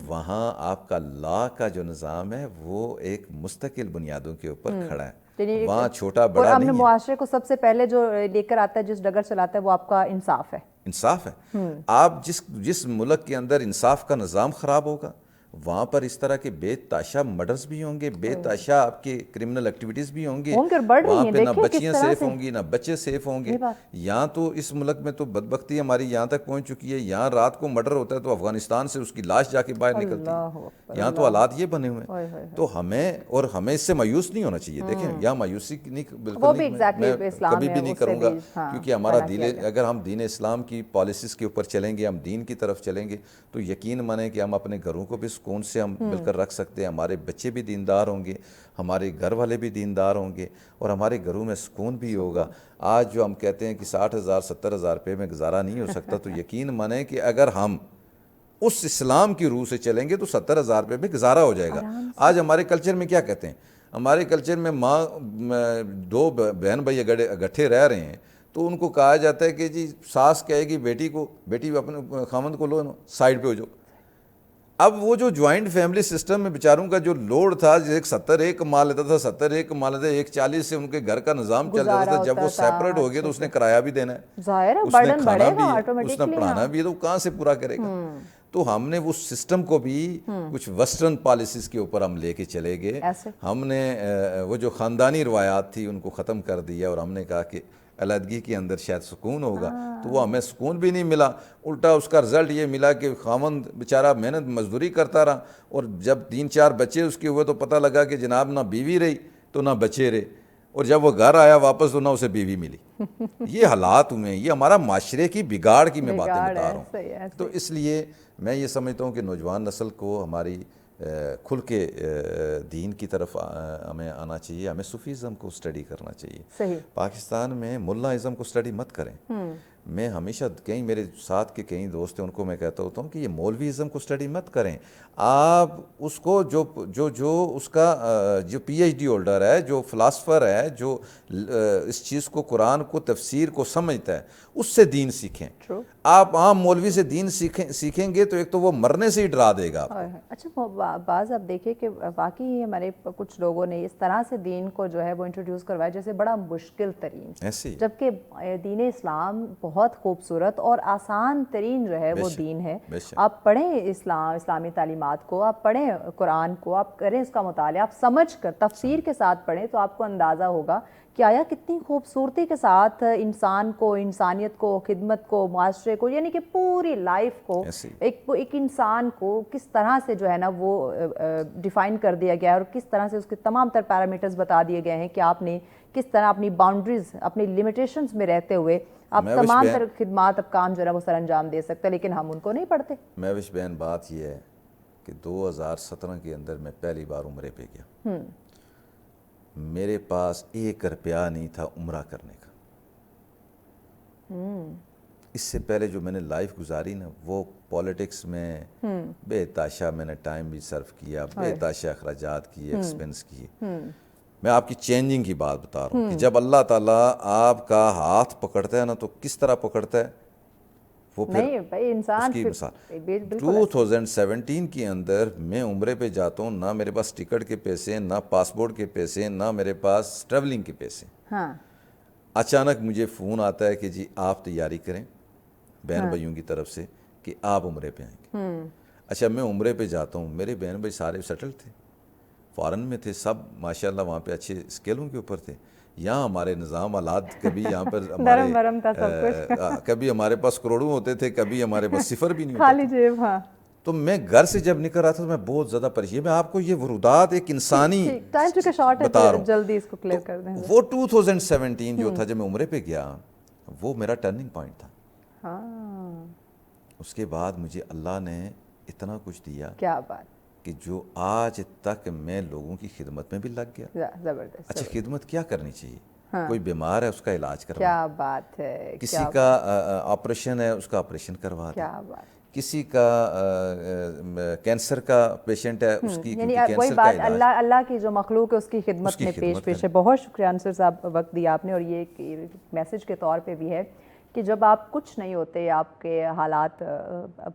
وہاں آپ کا لا کا جو نظام ہے وہ ایک مستقل بنیادوں کے اوپر کھڑا ہے, وہاں چھوٹا بڑا نہیں ہے. معاشرے کو سب سے پہلے جو لے کر آتا ہے, جس ڈگر چلاتا ہے, وہ آپ کا انصاف ہے. انصاف ہے. آپ جس ملک کے اندر انصاف کا نظام خراب ہوگا, وہاں پر اس طرح کے بے تاشا مرڈرز بھی ہوں گے, بے تاشا آپ کے کرمنل ایکٹیویٹیز بھی ہوں گے, وہاں پہ نہ بچیاں سیف ہوں گی, نہ بچے سیف ہوں گے. یہاں تو اس ملک میں تو بدبختی ہماری یہاں تک پہنچ چکی ہے, یہاں رات کو مرڈر ہوتا ہے تو افغانستان سے اس کی لاش جا کے باہر نکلتی ہے. یہاں تو حالات یہ بنے ہوئے ہیں. تو ہمیں اس سے مایوس نہیں ہونا چاہیے. دیکھیں یہاں مایوسی بالکل میں کبھی بھی نہیں کروں گا, کیونکہ ہمارا اگر ہم دین اسلام کی پالیسیز کے اوپر چلیں گے, ہم دین کی طرف چلیں گے, تو یقین مانیں کہ ہم اپنے گھروں کو بھی سکون سے ہم مل کر رکھ سکتے ہیں. ہمارے بچے بھی دیندار ہوں گے, ہمارے گھر والے بھی دیندار ہوں گے, اور ہمارے گھروں میں سکون بھی ہوگا. آج جو ہم کہتے ہیں کہ 60,000 70,000 روپے میں گزارا نہیں ہو سکتا, تو یقین مانیں کہ اگر ہم اس اسلام کی روح سے چلیں گے تو 70,000 روپے میں گزارا ہو جائے گا. آج ہمارے کلچر میں کیا کہتے ہیں, ہمارے کلچر میں ماں دو بہن بھائی اکٹھے رہ رہے ہیں تو ان کو کہا جاتا ہے کہ جی ساس کہے گی بیٹی کو, بیٹی اپنے خامند کو لو سائڈ پہ ہو جاؤ. اب وہ جو جوائنٹ فیملی سسٹم میں بیچاروں کا جو لوڈ تھا, ایک 70 کما لیتا تھا, 70 کما لیتا, 140 سے ان کے گھر کا نظام چل جاتا تھا. جب وہ سیپریٹ ہو گئے تو اس نے کرایہ بھی دینا ہے, اس نے کھانا بھی ہے, اس نے پڑھانا بھی ہے, تو کہاں سے پورا کرے گا. تو ہم نے اس سسٹم کو بھی کچھ ویسٹرن پالیسیز کے اوپر ہم لے کے چلے گئے. ہم نے وہ جو خاندانی روایات تھی ان کو ختم کر دیا, اور ہم نے کہا کہ علیحدگی کے اندر شاید سکون ہوگا, تو وہ ہمیں سکون بھی نہیں ملا. الٹا اس کا رزلٹ یہ ملا کہ خاوند بیچارہ محنت مزدوری کرتا رہا, اور جب 3-4 بچے اس کے ہوئے تو پتہ لگا کہ جناب نہ بیوی رہی تو نہ بچے رہے, اور جب وہ گھر آیا واپس تو نہ اسے بیوی ملی. یہ حالات ہوئے ہیں, یہ ہمارا معاشرے کی بگاڑ کی میں باتیں بتا رہا ہوں. تو اس لیے میں یہ سمجھتا ہوں کہ نوجوان نسل کو ہماری کھل کے دین کی طرف ہمیں آنا چاہیے. ہمیں صوفیزم کو اسٹڈی کرنا چاہیے. پاکستان میں ملا ازم کو اسٹڈی مت کریں. میں ہمیشہ کہیں میرے ساتھ کے کئی دوست ہیں ان کو میں کہتا ہوتا ہوں کہ یہ مولویزم کو اسٹڈی مت کریں. آپ اس کو جو اس کا جو پی ایچ ڈی ہولڈر ہے, جو فلاسفر ہے, جو اس چیز کو, قرآن کو, تفسیر کو سمجھتا ہے, اس سے دین سیکھیں. آپ عام مولوی سے دین سیکھیں گے تو ایک تو وہ مرنے سے ہی ڈرا دے گا. اچھا بعض آپ دیکھیں کہ واقعی ہمارے کچھ لوگوں نے اس طرح سے دین کو جو ہے وہ انٹروڈیوس کروایا جیسے بڑا مشکل ترین, جبکہ دین اسلام بہت خوبصورت اور آسان ترین جو ہے وہ دین ہے. آپ پڑھیں اسلامی تعلیمات کو, آپ پڑھیں قرآن کو, آپ کریں اس کا مطالعہ, آپ سمجھ کر تفسیر کے ساتھ پڑھیں تو آپ کو اندازہ ہوگا کہ آیا کتنی خوبصورتی کے ساتھ انسان کو, انسانیت کو, خدمت کو, معاشرے کو, یعنی کہ پوری لائف کو, ایک انسان کو کس طرح سے جو ہے نا وہ ڈیفائن کر دیا گیا ہے, اور کس طرح سے اس کے تمام تر پیرامیٹرز بتا دیے گئے ہیں کہ آپ نے کس طرح اپنی باؤنڈریز, اپنی لمیٹیشنز میں رہتے ہوئے آپ تمام تر خدمات, اب کام جو ہے وہ سر انجام دے سکتے, لیکن ہم ان کو نہیں پڑھتے. مہوش بہن بات یہ ہے کہ 2017 کے اندر میں پہلی بار عمرے پہ گیا. میرے پاس 1 روپیہ نہیں تھا عمرہ کرنے کا. اس سے پہلے جو میں نے لائف گزاری نا, وہ پولیٹکس میں بے تحاشا میں نے ٹائم بھی صرف کیا, بے تحاشا اخراجات کیے, ایکسپنس کیے. میں آپ کی چینجنگ کی بات بتا رہا ہوں کہ جب اللہ تعالیٰ آپ کا ہاتھ پکڑتا ہے نا تو کس طرح پکڑتا ہے, وہ پھر اس کی مثال 2017 کے اندر میں عمرے پہ جاتا ہوں, نہ میرے پاس ٹکٹ کے پیسے, نہ پاسپورٹ کے پیسے, نہ میرے پاس ٹریولنگ کے پیسے. اچانک مجھے فون آتا ہے کہ جی آپ تیاری کریں بہن بھائیوں کی طرف سے کہ آپ عمرے پہ آئیں گے. اچھا میں عمرے پہ جاتا ہوں, میرے بہن بھائی سارے سیٹل تھے, فارن میں تھے, سب ماشاءاللہ وہاں پہ اچھے اسکیلوں کے اوپر تھے. یہاں ہمارے نظام حالات کبھی یہاں پر کبھی ہمارے پاس کروڑوں ہوتے تھے, کبھی ہمارے پاس صفر بھی نہیں ہوتے تھے. تو میں گھر سے جب نکل رہا تھا تو میں بہت زیادہ پریشان. میں آپ کو یہ ورودات ایک انسانی بتا رہا ہوں. جلدی اس کو کلیئر کر دیں. وہ 2017 جو تھا جب میں عمرے پہ گیا, وہ میرا ٹرننگ پوائنٹ تھا. اس کے بعد مجھے اللہ نے اتنا کچھ دیا, کیا بات, کہ جو آج تک میں لوگوں کی خدمت میں بھی لگ گیا. زبردست. اچھا خدمت کیا کرنی چاہیے, کوئی بیمار ہے اس کا علاج کروا, کیا بات ہے, کسی کا آپریشن ہے اس کا آپریشن کروا, کیا بات, کسی کا کینسر کا پیشنٹ ہے اس کی, یعنی وہی بات, اللہ کی جو مخلوق ہے اس کی خدمت میں پیش ہے. بہت شکریہ انصر صاحب, وقت دیا آپ نے. اور یہ ایک میسج کے طور پہ بھی ہے کہ جب آپ کچھ نہیں ہوتے, آپ کے حالات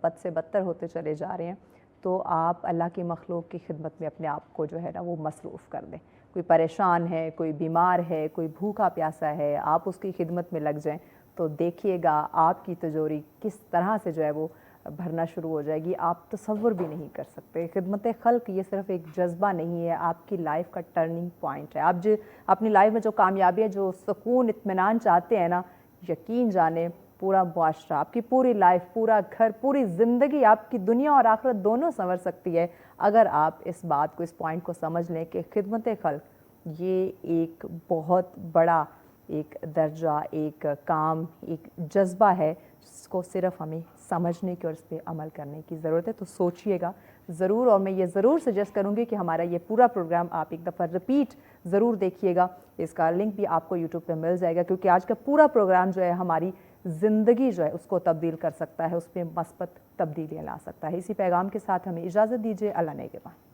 بد سے بدتر ہوتے چلے جا رہے ہیں, تو آپ اللہ کی مخلوق کی خدمت میں اپنے آپ کو جو ہے نا وہ مصروف کر دیں. کوئی پریشان ہے, کوئی بیمار ہے, کوئی بھوکا پیاسا ہے, آپ اس کی خدمت میں لگ جائیں تو دیکھیے گا آپ کی تجوری کس طرح سے جو ہے وہ بھرنا شروع ہو جائے گی. آپ تصور بھی نہیں کر سکتے. خدمت خلق یہ صرف ایک جذبہ نہیں ہے, آپ کی لائف کا ٹرننگ پوائنٹ ہے. آپ جو اپنی لائف میں جو کامیابی ہے, جو سکون, اطمینان چاہتے ہیں نا, یقین جانیں پورا معاشرہ, آپ کی پوری لائف, پورا گھر, پوری زندگی, آپ کی دنیا اور آخرت دونوں سنور سکتی ہے اگر آپ اس بات کو, اس پوائنٹ کو سمجھ لیں کہ خدمت خلق یہ ایک بہت بڑا ایک درجہ, ایک کام, ایک جذبہ ہے جس کو صرف ہمیں سمجھنے کی اور اس پہ عمل کرنے کی ضرورت ہے. تو سوچئے گا ضرور, اور میں یہ ضرور سجیسٹ کروں گی کہ ہمارا یہ پورا پروگرام آپ ایک دفعہ رپیٹ ضرور دیکھیے گا. اس کا لنک بھی آپ کو یوٹیوب پہ مل جائے گا, کیونکہ آج کا پورا پروگرام جو ہے ہماری زندگی جو ہے اس کو تبدیل کر سکتا ہے, اس پہ مثبت تبدیلیاں لا سکتا ہے. اسی پیغام کے ساتھ ہمیں اجازت دیجیے. اللہ نگہبان.